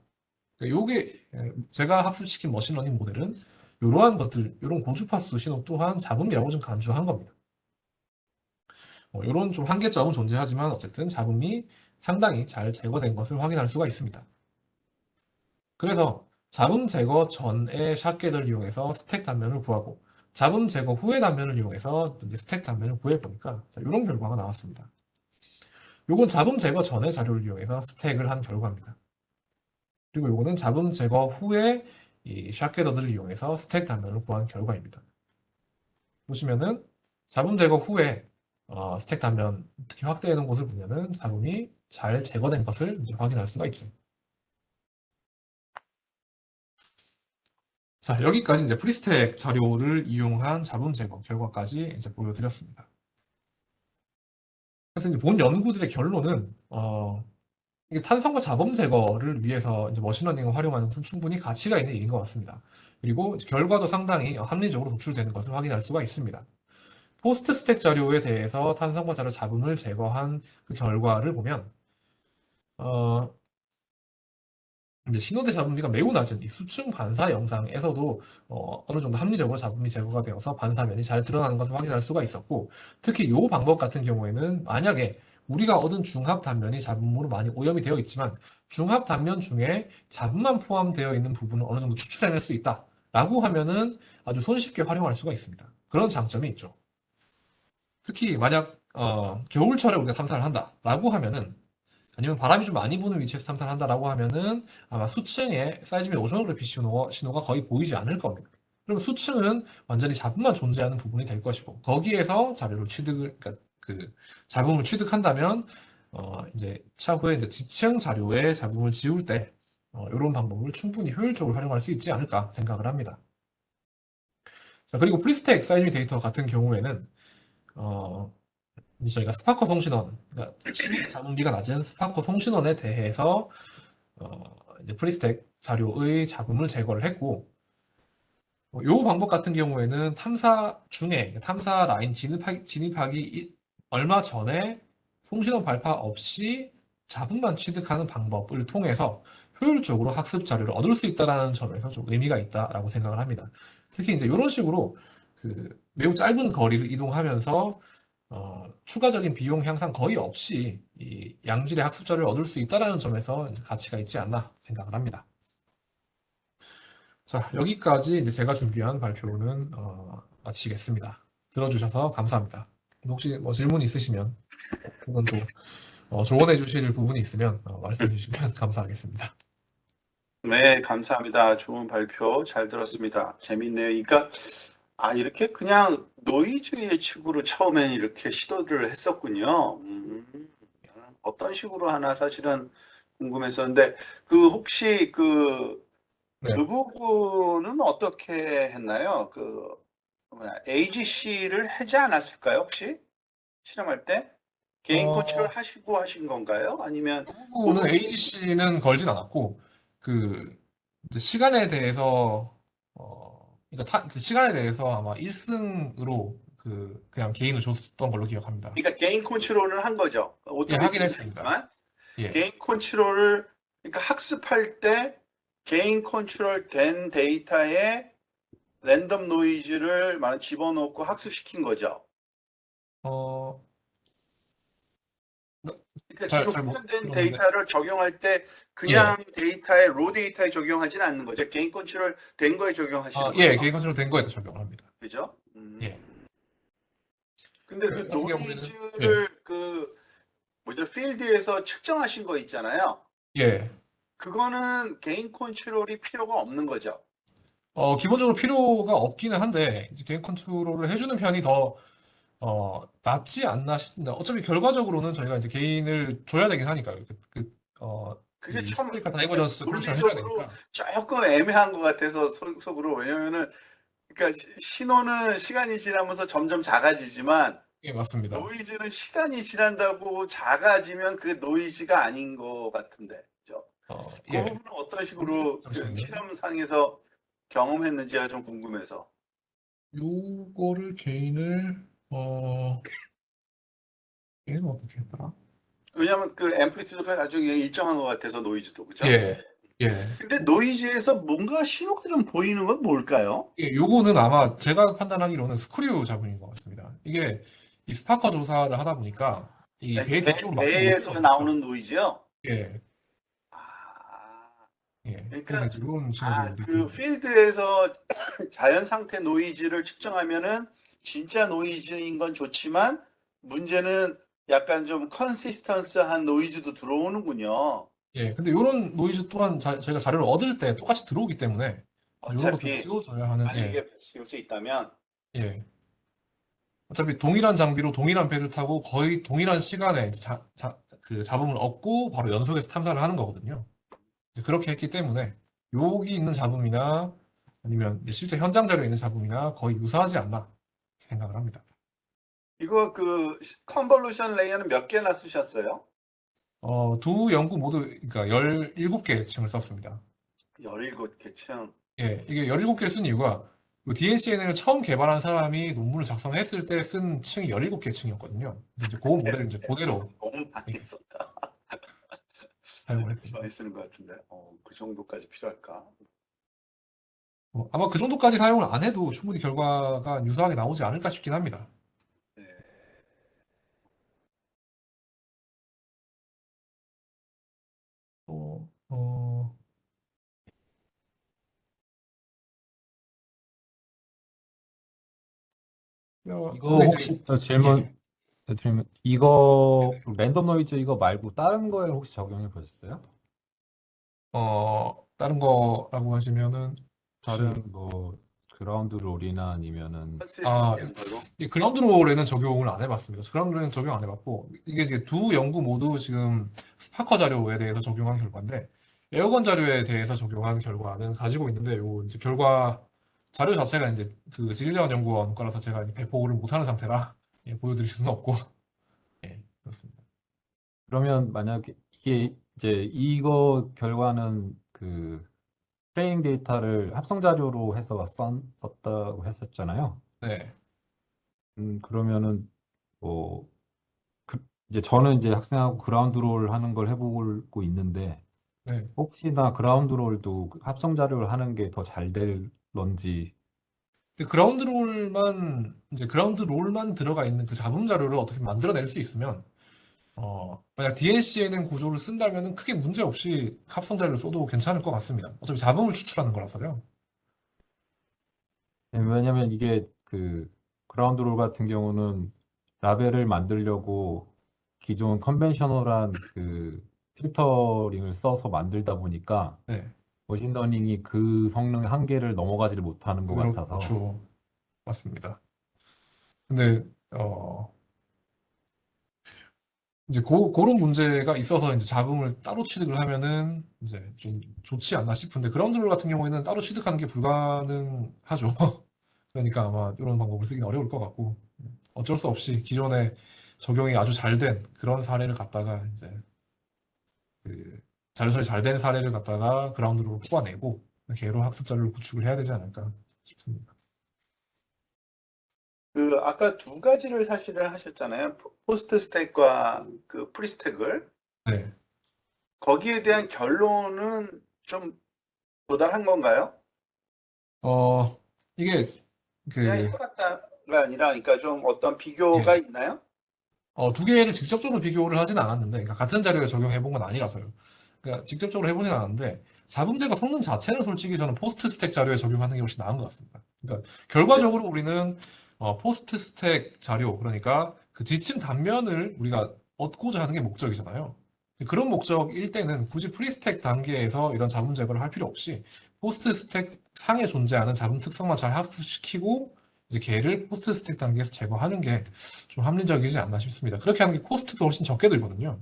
그러니까 요게 제가 학습시킨 머신러닝 모델은 이러한 것들, 이런 고주파수 신호 또한 잡음이라고 좀 간주한 겁니다. 이런 좀 한계점은 존재하지만 어쨌든 잡음이 상당히 잘 제거된 것을 확인할 수가 있습니다. 그래서 잡음 제거 전의 샷겟을 이용해서 스택 단면을 구하고 잡음 제거 후의 단면을 이용해서 이제 스택 단면을 구해보니까 이런 결과가 나왔습니다. 요건 잡음 제거 전의 자료를 이용해서 스택을 한 결과입니다. 그리고 요거는 잡음 제거 후에 이 샷겟어들을 이용해서 스택 단면을 구한 결과입니다. 보시면은 잡음 제거 후에 스택 단면 특히 확대해 놓은 곳을 보면은 잡음이 잘 제거된 것을 이제 확인할 수가 있죠. 자, 여기까지 이제 프리스택 자료를 이용한 잡음 제거 결과까지 이제 보여드렸습니다. 그래서 이제 본 연구들의 결론은, 이게 탄성과 잡음 제거를 위해서 이제 머신러닝을 활용하는 것은 충분히 가치가 있는 일인 것 같습니다. 그리고 이제 결과도 상당히 합리적으로 도출되는 것을 확인할 수가 있습니다. 포스트 스택 자료에 대해서 탄성과 자료 잡음을 제거한 그 결과를 보면, 어, 이제 신호대 잡음비가 매우 낮은 이 수층 반사 영상에서도 어느 정도 합리적으로 잡음이 제거가 되어서 반사면이 잘 드러나는 것을 확인할 수가 있었고, 특히 이 방법 같은 경우에는 만약에 우리가 얻은 중합 단면이 잡음으로 많이 오염이 되어 있지만 중합 단면 중에 잡음만 포함되어 있는 부분을 어느 정도 추출해낼 수 있다라고 하면은 아주 손쉽게 활용할 수가 있습니다. 그런 장점이 있죠. 특히 만약 겨울철에 우리가 탐사를 한다라고 하면은, 아니면 바람이 좀 많이 부는 위치에서 탐사를 한다라고 하면은 아마 수층에 사이즈미 오션오그래피 신호가 거의 보이지 않을 겁니다. 그러면 수층은 완전히 잡음만 존재하는 부분이 될 것이고, 거기에서 자료를 그러니까 그 잡음을 취득한다면 이제 차후에 이제 지층 자료에 잡음을 지울 때 이런 방법을 충분히 효율적으로 활용할 수 있지 않을까 생각을 합니다. 자, 그리고 프리스택 사이즈미 데이터 같은 경우에는 어, 이제 저희가 스파커 송신원, 그러니까 심의 잡음비가 낮은 스파커 송신원에 대해서 이제 프리스택 자료의 잡음을 제거를 했고, 이 방법 같은 경우에는 탐사 중에 탐사 라인 진입하기 얼마 전에 송신원 발파 없이 잡음만 취득하는 방법을 통해서 효율적으로 학습 자료를 얻을 수 있다는 점에서 좀 의미가 있다라고 생각을 합니다. 특히 이제 이런 식으로 그 매우 짧은 거리를 이동하면서 추가적인 비용 향상 거의 없이 이 양질의 학습 자료를 얻을 수 있다는 점에서 이제 가치가 있지 않나 생각을 합니다. 자, 여기까지 이제 제가 준비한 발표는 마치겠습니다. 들어주셔서 감사합니다. 혹시 뭐 질문 있으시면 혹은 또 조언해 주실 부분이 있으면 말씀해 주시면 감사하겠습니다. 네, 감사합니다. 좋은 발표 잘 들었습니다. 재밌네요. 그러니까 이렇게 그냥 노이즈 예측으로 처음엔 이렇게 시도를 했었군요. 어떤 식으로 하나 사실은 궁금했었는데 혹시 네. 그 부분은 어떻게 했나요? AGC를 하지 않았을까요? 혹시 실험할 때 개인 코치를 어, 하시고 하신 건가요? 아니면 이 그 부분은 AGC는 걸진 않았고, 그 이제 시간에 대해서 그러니까 그 시간에 대해서 아마 1승으로 그냥 개인을 줬던 걸로 기억합니다. 그러니까 개인 컨트롤을 한 거죠. 예, 하긴 오토매틱은 했습니다. 아니지만 예. 개인 컨트롤을 그러니까 학습할 때 개인 컨트롤 된 데이터에 랜덤 노이즈를 만 집어넣고 학습시킨 거죠. 어, 그러니까 잘, 지금 잘 못 훈련된 들었는데. 데이터를 적용할 때 예. 그냥 데이터에 로 데이터에 적용하지는 않는 거죠. 개인 컨트롤 된 거에 적용하시는 거죠. 예, 개인 컨트롤 된 거에도 적용을 합니다. 그죠? 예. 근데 그 그 같은 경우에는, 예. 노이즈를 뭐죠? 필드에서 측정하신 거 있잖아요. 예. 그거는 개인 컨트롤이 필요가 없는 거죠. 기본적으로 필요가 없기는 한데, 이제 개인 컨트롤을 해주는 편이 더, 낫지 않나 싶습니다. 어차피 결과적으로는 저희가 이제 개인을 줘야 되긴 하니까요. 그게 이 참 스페리컬 약간 다이버전스 컨디션을 해줘야 논리적으로 되니까. 조금 애매한 것 같아서 속으로 왜냐면은 그러니까 신호는 시간이 지나면서 점점 작아지지만 예, 맞습니다. 노이즈는 시간이 지난다고 작아지면 그 노이즈가 아닌 것 같은데, 그죠? 그 예. 부분은 어떤 식으로 잠시만요. 실험상에서 경험했는지가 좀 궁금해서. 요거를 개인은 어떻게 했더라? 왜냐하면 그 앰플리튜드가 아주 일정한 것 같아서 노이즈도 그죠? 예. 예. 근데 노이즈에서 뭔가 신호가 좀 보이는 건 뭘까요? 예, 요거는 아마 제가 판단하기로는 스크류 잡음인 것 같습니다. 이게 이 스파커 조사를 하다 보니까 이 배 뒤쪽으로 막히는 노이즈가 배에서 많죠. 나오는 노이즈요? 예, 아, 예. 그래서 그러니까 이제 이런 신호들을 그 느끼는 거예요. 필드에서 자연 상태 노이즈를 측정하면은 진짜 노이즈인 건 좋지만 문제는 약간 좀 컨시스턴스한 노이즈도 들어오는군요. 예, 근데 이런 노이즈 또한 저희가 자료를 얻을 때 똑같이 들어오기 때문에 이런 것들을 어차피 지워줘야 하는, 예, 만약에 지울 수 있다면 예. 어차피 동일한 장비로 동일한 배를 타고 거의 동일한 시간에 이제 그 잡음을 얻고 바로 연속해서 탐사를 하는 거거든요. 이제 그렇게 했기 때문에 여기 있는 잡음이나 아니면 이제 실제 현장 자료에 있는 잡음이나 거의 유사하지 않나 이렇게 생각을 합니다. 이거 그 컨볼루션 레이어는 몇 개나 쓰셨어요? 두 연구 모두 그러니까 17개의 층을 썼습니다. 17개 층. 예, 이게 17개를 쓴 이유가 DNCN을 처음 개발한 사람이 논문을 작성했을 때 쓴 층이 17개 층이었거든요. 그래서 이제 그 모델을 이제 그대로 너무 많이 예, 썼다. 사용을 쓸데없이 했습니다. 많이 쓰는 것 같은데. 그 정도까지 필요할까? 아마 그 정도까지 사용을 안 해도 충분히 결과가 유사하게 나오지 않을까 싶긴 합니다. 네. 어, 어, 이거 근데 이제, 혹시 저 예, 질문 드리면 이거 네네. 랜덤 노이즈 이거 말고 다른 거에 혹시 적용해 보셨어요? 다른 거라고 하시면은, 혹시, 다른 뭐 그라운드 롤이나 아니면은 아, 컨시스턴시 걸로. 이 그라운드 롤에는 적용을 안 해봤습니다. 그라운드 롤에는 적용 안 해봤고, 이게 이제 두 연구 모두 지금 스파커 자료에 대해서 적용한 결과인데, 에어건 자료에 대해서 적용한 결과는 가지고 있는데, 요 이제 결과 자료 자체가 이제 그 지질자원연구원 거라서 제가 이제 배포를 못하는 상태라 예, 보여드릴 수는 없고, 예, 그렇습니다. 그러면 만약에 이게 이제 이거 결과는 그 트레이닝 데이터를 합성 자료로 해서 썼다고 했었잖아요. 네, 그러면은 뭐 이제 저는 이제 학생하고 그라운드 롤 하는 걸 해보고 있는데 네. 혹시나 그라운드 롤도 합성 자료를 하는 게 더 잘 될런지. 근데 이제 그라운드 롤만 들어가 있는 그 잡음 자료를 어떻게 만들어낼 수 있으면, 만약 DNC에는 구조를 쓴다면은 크게 문제 없이 합성 자료를 써도 괜찮을 것 같습니다. 어차피 잡음을 추출하는 거라서요. 네, 왜냐면 이게 그 그라운드 롤 같은 경우는 라벨을 만들려고 기존 컨벤셔널한 그 필터링을 써서 만들다 보니까 네, 머신러닝이 그 성능의 한계를 넘어가지를 못하는 것 같아서. 그렇죠. 맞습니다. 근데, 이제 그런 문제가 있어서 이제 잡음을 따로 취득을 하면은 이제 좀 좋지 않나 싶은데, 그라운드 롤 같은 경우에는 따로 취득하는 게 불가능하죠. 그러니까 아마 이런 방법을 쓰기는 어려울 것 같고, 어쩔 수 없이 기존에 적용이 아주 잘 된 그런 사례를 갖다가 이제 그 자료 처리 잘 된 사례를 갖다가 그라운드로 뽑아내고 걔로 학습 자료를 구축을 해야 되지 않을까 싶습니다. 그 아까 두 가지를 사실은 하셨잖아요. 포스트 스택과 그 프리 스택을. 네. 거기에 대한 결론은 좀 도달한 건가요? 어, 이게 그냥 그, 해봤다가 아니라, 그러니까 좀 어떤 비교가 예. 있나요? 두 개를 직접적으로 비교를 하진 않았는데, 그러니까 같은 자료에 적용해 본 건 아니라서요. 그러니까 직접적으로 해보진 않았는데, 잡음제거 성능 자체는 솔직히 저는 포스트 스택 자료에 적용하는 게 훨씬 나은 것 같습니다. 그러니까 결과적으로 우리는 포스트 스택 자료, 그러니까 그 지층 단면을 우리가 얻고자 하는 게 목적이잖아요. 그런 목적일 때는 굳이 프리스택 단계에서 이런 잡음 제거를 할 필요 없이 포스트 스택 상에 존재하는 잡음 특성만 잘 학습시키고 이제 걔를 포스트 스택 단계에서 제거하는 게 좀 합리적이지 않나 싶습니다. 그렇게 하는 게 코스트도 훨씬 적게 들거든요.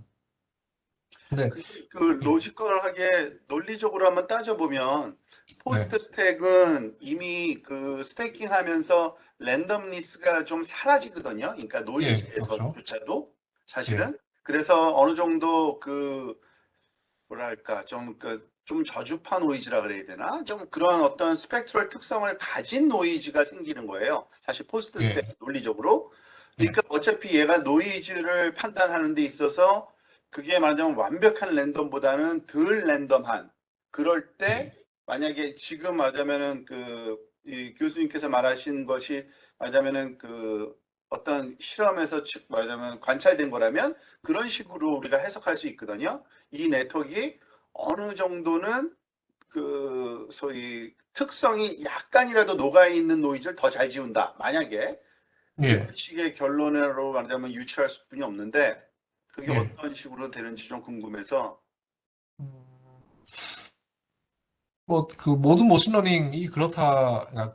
근데 그 예, 로지컬하게 논리적으로 한번 따져보면 네, 포스트 스택은 이미 그 스태킹 하면서 랜덤리스가 좀 사라지거든요. 그러니까 예, 그렇죠. 노이즈에서조차도 예, 사실은. 그래서 어느 정도 그 뭐랄까 좀 저주파 노이즈라 그래야 되나? 좀 그런 어떤 스펙트럴 특성을 가진 노이즈가 생기는 거예요. 사실 포스트 스택 예, 논리적으로. 예, 그러니까 어차피 얘가 노이즈를 판단하는 데 있어서 그게 말하자면 완벽한 랜덤보다는 덜 랜덤한 그럴 때 예, 만약에 지금 말하자면은 이 교수님께서 말하신 것이 말하자면은 그 어떤 실험에서 말하자면 관찰된 거라면 그런 식으로 우리가 해석할 수 있거든요. 이 네트워크가 어느 정도는 그 소위 특성이 약간이라도 녹아 있는 노이즈를 더 잘 지운다. 만약에 그런 예, 식의 결론으로 말하자면 유추할 수뿐이 없는데 그게 예. 어떤 식으로 되는지 좀 궁금해서. 뭐, 그 모든 머신러닝이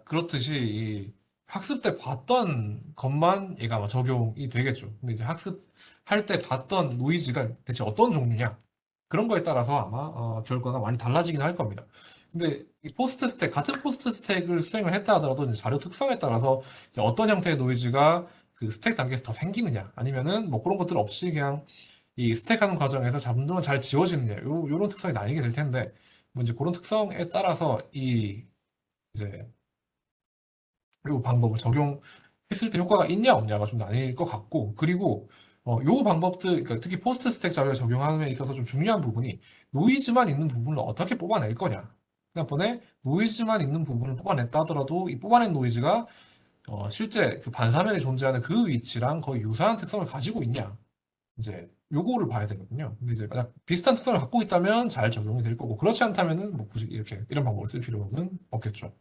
그렇듯이 이 학습 때 봤던 것만 얘가 아마 적용이 되겠죠. 근데 이제 학습할 때 봤던 노이즈가 대체 어떤 종류냐? 그런 거에 따라서 아마 결과가 많이 달라지긴 할 겁니다. 근데 이 포스트 스택, 같은 포스트 스택을 수행을 했다 하더라도 이제 자료 특성에 따라서 이제 어떤 형태의 노이즈가 그 스택 단계에서 더 생기느냐, 아니면은 뭐 그런 것들 없이 그냥 이 스택하는 과정에서 잡음들만 잘 지워지느냐, 요런 특성이 나뉘게 될 텐데, 뭐 이제 그런 특성에 따라서 이제 요 방법을 적용했을 때 효과가 있냐 없냐가 좀 나뉠 것 같고, 그리고 요 방법들, 그러니까 특히 포스트 스택 자료에 적용함에 있어서 좀 중요한 부분이 노이즈만 있는 부분을 어떻게 뽑아낼 거냐. 그러니까 노이즈만 있는 부분을 뽑아냈다 하더라도 이 뽑아낸 노이즈가 실제 그 반사면에 존재하는 그 위치랑 거의 유사한 특성을 가지고 있냐. 이제 요거를 봐야 되거든요. 근데 이제 만약 비슷한 특성을 갖고 있다면 잘 적용이 될 거고, 그렇지 않다면은 뭐 굳이 이런 방법을 쓸 필요는 없겠죠.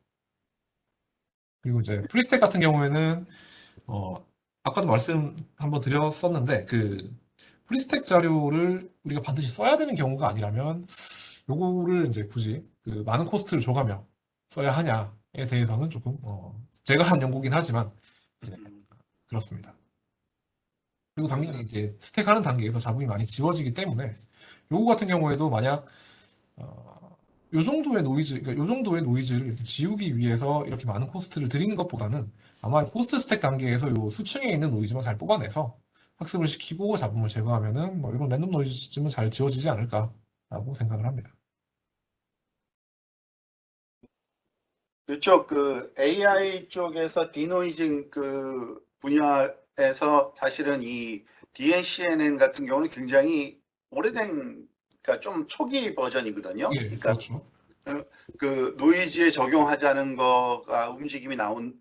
그리고 이제 프리스택 같은 경우에는 어, 아까도 말씀 한번 드렸었는데, 그, 프리스택 자료를 우리가 반드시 써야 되는 경우가 아니라면, 요거를 이제 굳이 그 많은 코스트를 줘가며 써야 하냐에 대해서는 조금, 제가 한 연구긴 하지만, 이제, 음. 그렇습니다. 그리고 당연히 이제 스택하는 단계에서 잡음이 많이 지워지기 때문에, 요거 같은 경우에도 만약 요 정도의 노이즈, 그러니까 요 정도의 노이즈를 이렇게 지우기 위해서 이렇게 많은 코스트를 들이는 것보다는 아마 포스트 스택 단계에서 요 수층에 있는 노이즈만 잘 뽑아내서 학습을 시키고 잡음을 제거하면은 뭐 이런 랜덤 노이즈쯤은 잘 지워지지 않을까라고 생각을 합니다. 그쪽 그 AI 쪽에서 디노이징 그 분야에서 사실은 이 DNCNN 같은 경우는 굉장히 오래된, 그러니까 좀 초기 버전이거든요. 예, 그러니까 그렇죠. 그 노이즈에 적용하자는 거가 움직임이 나온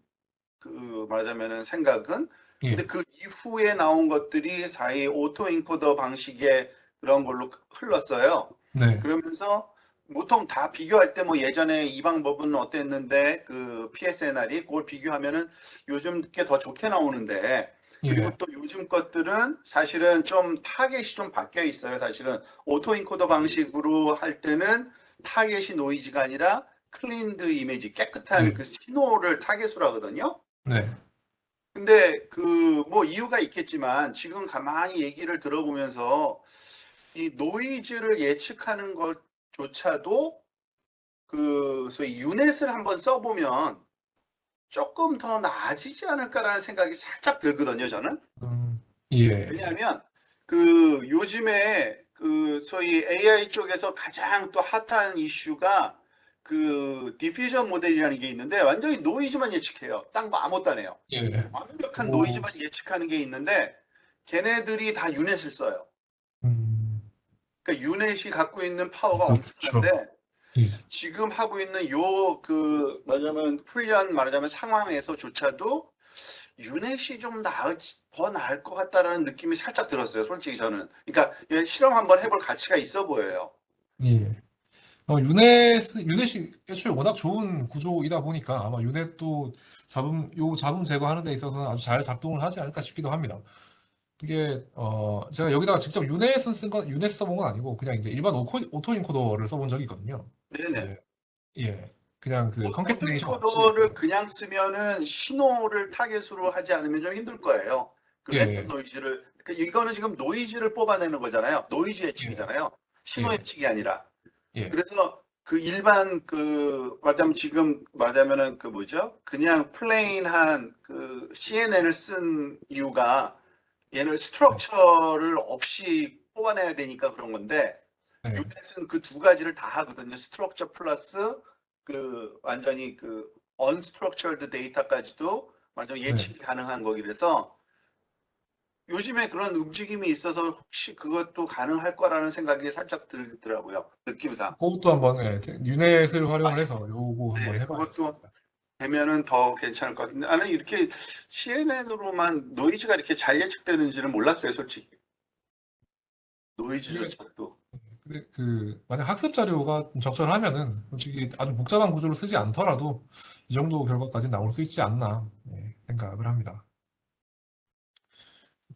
그 말하자면은 생각은, 근데 예, 그 이후에 나온 것들이 사이 오토 인코더 방식의 그런 걸로 흘렀어요. 네, 그러면서 보통 다 비교할 때 뭐 예전에 이 방법은 어땠는데 그 PSNR이 그걸 비교하면은 요즘 게 더 좋게 나오는데, 그리고 예, 또 요즘 것들은 사실은 좀 타겟이 좀 바뀌어 있어요. 사실은 오토 인코더 방식으로 할 때는 타겟이 노이즈가 아니라 클린드 이미지, 깨끗한 예, 그 신호를 타겟으로 하거든요. 네, 근데 그 뭐 이유가 있겠지만 지금 가만히 얘기를 들어보면서 이 노이즈를 예측하는 것조차도 그 소위 유넷을 한번 써보면 조금 더 나아지지 않을까라는 생각이 살짝 들거든요, 저는. 음, 예, 왜냐하면 그 요즘에 그 소위 AI 쪽에서 가장 또 핫한 이슈가 그 디퓨전 모델이라는 게 있는데 완전히 노이즈만 예측해요. 딴 거 아무것도 안 해요. 예, 완벽한 오, 노이즈만 예측하는 게 있는데 걔네들이 다 유넷을 써요. 음, 그러니까 유넷이 갖고 있는 파워가 그렇죠. 엄청난데 예, 지금 하고 있는 요 그 말하자면 훈련 말하자면 상황에서조차도 유넷이 좀 더 나을 것 같다라는 느낌이 살짝 들었어요. 솔직히 저는. 그러니까 얘 실험 한번 해볼 가치가 있어 보여요. 예. 유넷이 애초에 워낙 좋은 구조이다 보니까 아마 유넷도 잡음 제거하는 데 있어서는 아주 잘 작동을 하지 않을까 싶기도 합니다. 이게, 제가 여기다가 직접 유넷 써본 건 아니고, 그냥 이제 일반 오토 인코더를 써본 적이 있거든요. 네네. 이제, 예. 그냥 그 컨캐티네이션 없이, 오토인코더를 그냥 쓰면은 신호를 타겟으로 하지 않으면 좀 힘들 거예요. 그 예, 랜덤 예, 노이즈를, 그러니까 이거는 지금 노이즈를 뽑아내는 거잖아요. 노이즈 예, 예측이잖아요. 신호 예, 예측이 아니라. 예. 그래서 그 일반 그 말하자면 지금 말하자면은 그 뭐죠? 그냥 플레인한 그 CNN을 쓴 이유가 얘는 네, 스트럭처를 없이 뽑아내야 되니까 그런 건데 네, 유넷은 그 두 가지를 다 하거든요. 스트럭처 플러스 그 완전히 그 언스트럭처드 데이터까지도 완전 네. 예측이 가능한 거기라서 요즘에 그런 움직임이 있어서 혹시 그것도 가능할 거라는 생각이 살짝 들더라고요. 느낌상. 그것도 한번, 예, 유넷을 활용을 아니, 해서 요거 한번 네, 그것도 해봐야겠습니다. 되면은 더 괜찮을 것 같은데 나는 이렇게 CNN으로만 노이즈가 이렇게 잘 예측되는지는 몰랐어요, 솔직히. 이게, 노이즈조차도. 근데 만약 학습 자료가 좀 적절하면은, 솔직히 아주 복잡한 구조를 쓰지 않더라도, 이 정도 결과까지 나올 수 있지 않나, 예, 생각을 합니다.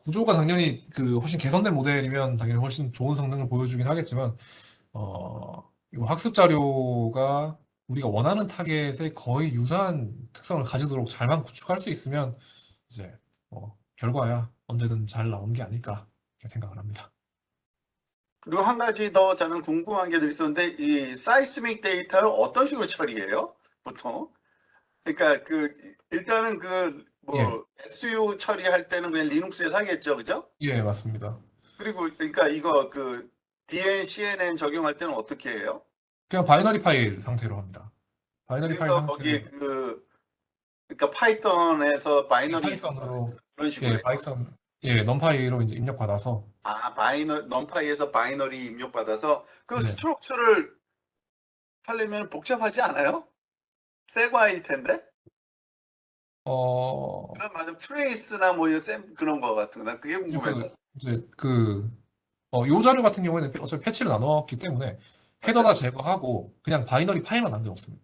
구조가 당연히 훨씬 개선된 모델이면 당연히 훨씬 좋은 성능을 보여주긴 하겠지만, 이 학습 자료가 우리가 원하는 타겟에 거의 유사한 특성을 가지도록 잘만 구축할 수 있으면, 이제, 결과야 언제든 잘 나오는 게 아닐까, 이렇게 생각을 합니다. 그리고 한 가지 더 저는 궁금한 게 있었는데 이 사이스믹 데이터를 어떤 식으로 처리해요? 보통? 그러니까 일단은 예, SU 처리할 때는 그냥 리눅스에서 하겠죠, 그죠? 예, 맞습니다. 그리고 그러니까 이거 DNCNN 적용할 때는 어떻게 해요? 그냥 바이너리 파일 상태로 합니다. 바이너리 파일 그래서 거기에 상태로, 그러니까 파이썬에서 예, 바이너리 파이썬으로, 그런 식으로 예, 해요. 파이썬, 예, 넘파이로 이제 입력받아서, 넘파이에서 바이너리 입력받아서 그 네, 스트럭처를 하려면 복잡하지 않아요? 새 과일 텐데? 어, 그런 말하면 트레이스나 뭐 그런 거 같은 거. 난 그게 궁금해서. 이제 요 자료 같은 경우에는 어차피 패치를 나눴기 때문에 헤더 다 맞아요. 제거하고 그냥 바이너리 파일만 남겨놓습니다.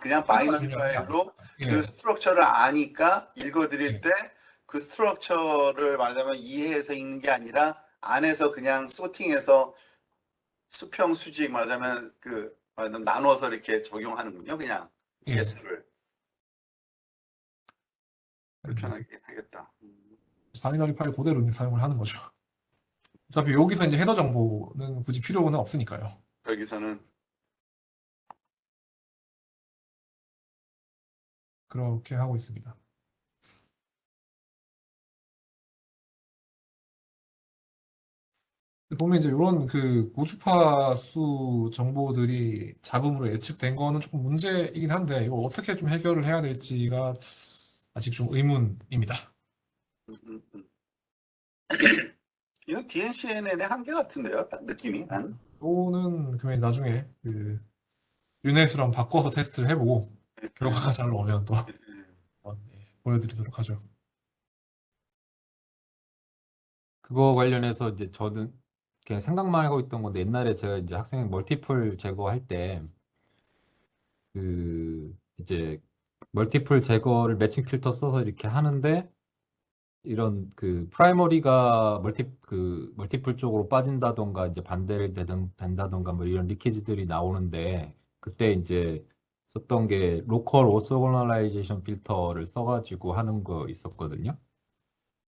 그냥 헤더가 바이너리 중요한 게 파일로 아니니까. 그 예, 스트럭처를 아니까 읽어드릴 예, 때 그 스트럭처를 말하자면 이해해서 읽는 게 아니라 안에서 그냥 소팅해서 수평 수직 말하자면 말하자면 나눠서 이렇게 적용하는군요. 그냥 예. 개수를 이제 불편하게 하겠다. 바이너리 파일 그대로 이제 사용을 하는 거죠. 어차피 여기서 이제 헤더 정보는 굳이 필요는 없으니까요. 여기서는 그렇게 하고 있습니다. 보면 이제 이런 고주파 수 정보들이 잡음으로 예측된 거는 조금 문제이긴 한데 이거 어떻게 좀 해결을 해야 될지가 아직 좀 의문입니다. 음, 음, 음. 이건 DNCNN의 한계 같은데요. 느낌이 난. 또는 그러면 나중에 유넷으로 한번 바꿔서 테스트를 해보고 결과가 잘 나오면 또 한번, 보여드리도록 하죠. 그거 관련해서 이제 저는 그냥 생각만 하고 있던 건데 옛날에 제가 이제 학생 멀티플 제거할 때 이제 멀티플 제거를 매칭 필터 써서 이렇게 하는데 이런 프라이머리가 멀티플 쪽으로 빠진다던가 이제 반대를 된다던가 뭐 이런 리키지들이 나오는데 그때 이제 썼던 게 로컬 오소고널라이제이션 필터를 써가지고 하는 거 있었거든요.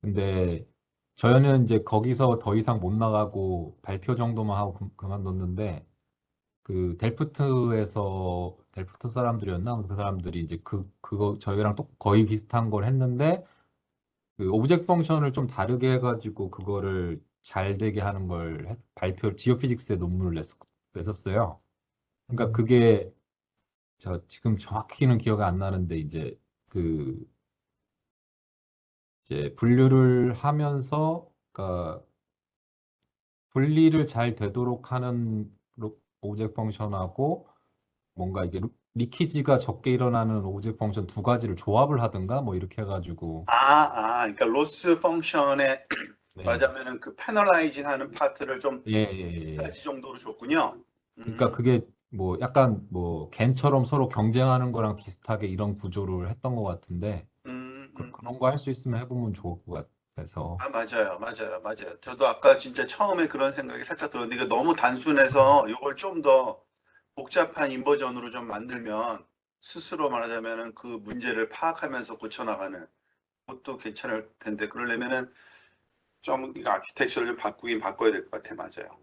근데 저희는 이제 거기서 더 이상 못 나가고 발표 정도만 하고 그만뒀는데 델프트 사람들이었나? 그 사람들이 이제 그거 저희랑 또 거의 비슷한 걸 했는데 오브젝트 펑션을 좀 다르게 해가지고 그거를 잘 되게 하는 걸 지오피직스에 논문을 냈었어요. 그러니까 음, 그게 저 지금 정확히는 기억이 안 나는데 그 이제 분류를 하면서 그러니까 분리를 잘 되도록 하는 오브젝트 펑션하고 뭔가 이게 리키지가 적게 일어나는 오브젝트 펑션 두 가지를 조합을 하든가 뭐 이렇게 해가지고 그러니까 로스 펑션에 네. 말하자면은 패널라이징 하는 파트를 좀 예, 예, 예. 예. 가지 정도로 줬군요. 그러니까 그게 뭐 약간 뭐 갠처럼 서로 경쟁하는 거랑 비슷하게 이런 구조를 했던 것 같은데 음, 음. 그런 거 할 수 있으면 해보면 좋을 것 같아서 맞아요, 맞아요, 맞아요. 저도 아까 진짜 처음에 그런 생각이 살짝 들었는데 이게 너무 단순해서 이걸 좀 더 복잡한 인버전으로 좀 만들면 스스로 말하자면은 그 문제를 파악하면서 고쳐나가는 것도 괜찮을 텐데 그러려면은 좀 아키텍처를 좀 바꾸긴 바꿔야 될 것 같아, 맞아요.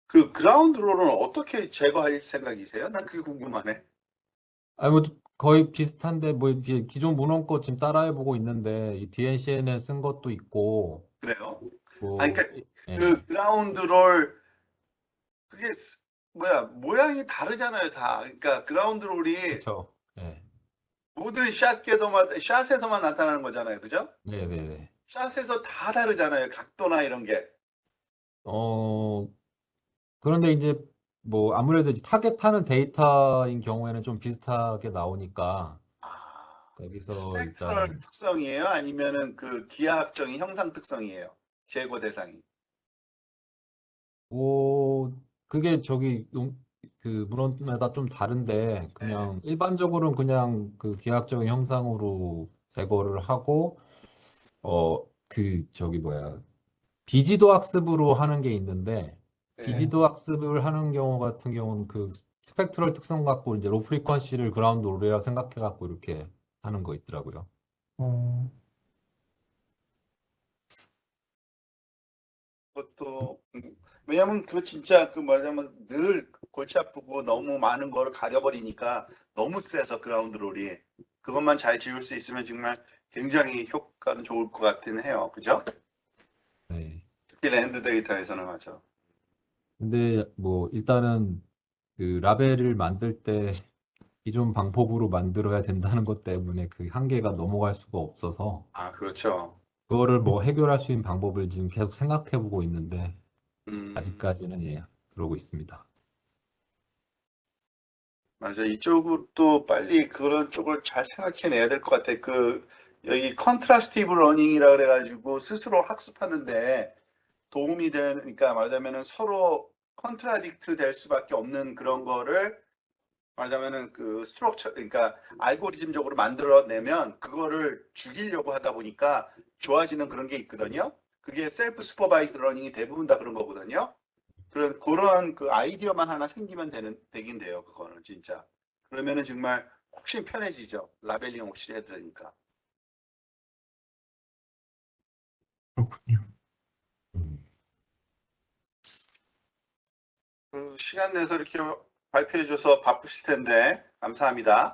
그 그라운드 롤은 어떻게 제거할 생각이세요? 난 그게 궁금하네. 아니 뭐 거의 비슷한데 뭐 이게 기존 문헌 거 지금 따라해보고 있는데 이 DNCN에 쓴 것도 있고 그래요? 뭐 그러니까 예, 그라운드 롤 그게 모양이 다르잖아요, 다. 그러니까 그라운드 롤이 그렇죠. 예, 모든 샷에서만 나타나는 거잖아요, 그죠? 네네네. 샷에서 다 다르잖아요, 각도나 이런 게. 어 그런데 이제 뭐 아무래도 이제 타겟하는 데이터인 경우에는 좀 비슷하게 나오니까 거기서 스펙트럴 일단은 특성이에요? 아니면은 그 기하학적인 형상 특성이에요? 제거 대상이. 오 그게 그 문헌마다 좀 다른데 네. 그냥 일반적으로는 그냥 그 기하학적인 형상으로 제거를 하고 저기 뭐야 비지도 학습으로 하는 게 있는데 네. 비지도 학습을 하는 경우 같은 경우는 그 스펙트럴 특성 갖고 이제 로 프리퀀시를 그라운드 롤이라 생각해 갖고 이렇게 하는 거 있더라고요. 어, 그것도 왜냐면 그 진짜 그 말하자면 늘 골치 아프고 너무 많은 거를 가려버리니까 너무 세서 그라운드 롤이 그것만 잘 지울 수 있으면 정말 굉장히 효과는 좋을 것 같긴 해요. 그죠? 네. 특히 랜드 데이터에서는 맞아. 근데 뭐 일단은 그 라벨을 만들 때 기존 방법으로 만들어야 된다는 것 때문에 그 한계가 넘어갈 수가 없어서 아, 그렇죠. 그거를 뭐 해결할 수 있는 방법을 지금 계속 생각해 보고 있는데 음, 아직까지는 예, 그러고 있습니다. 맞아. 이쪽으로 또 빨리 그런 쪽을 잘 생각해내야 될 것 같아. 그 여기 컨트라스티브 러닝이라 그래가지고 스스로 학습하는데 도움이 되는, 그러니까 말하자면은 서로 컨트라딕트 될 수밖에 없는 그런 거를 말하자면은 그 스트럭처, 그러니까 알고리즘적으로 만들어내면 그거를 죽이려고 하다 보니까 좋아지는 그런 게 있거든요. 그게 셀프 슈퍼바이즈드 러닝이 대부분 다 그런 거거든요. 그런 그 아이디어만 하나 생기면 되긴 돼요. 그거는 진짜. 그러면은 정말 훨씬 편해지죠. 라벨링 없이 해야 되니까. 그렇군요. 음. 그 시간 내서 이렇게 발표해줘서 바쁘실 텐데 감사합니다.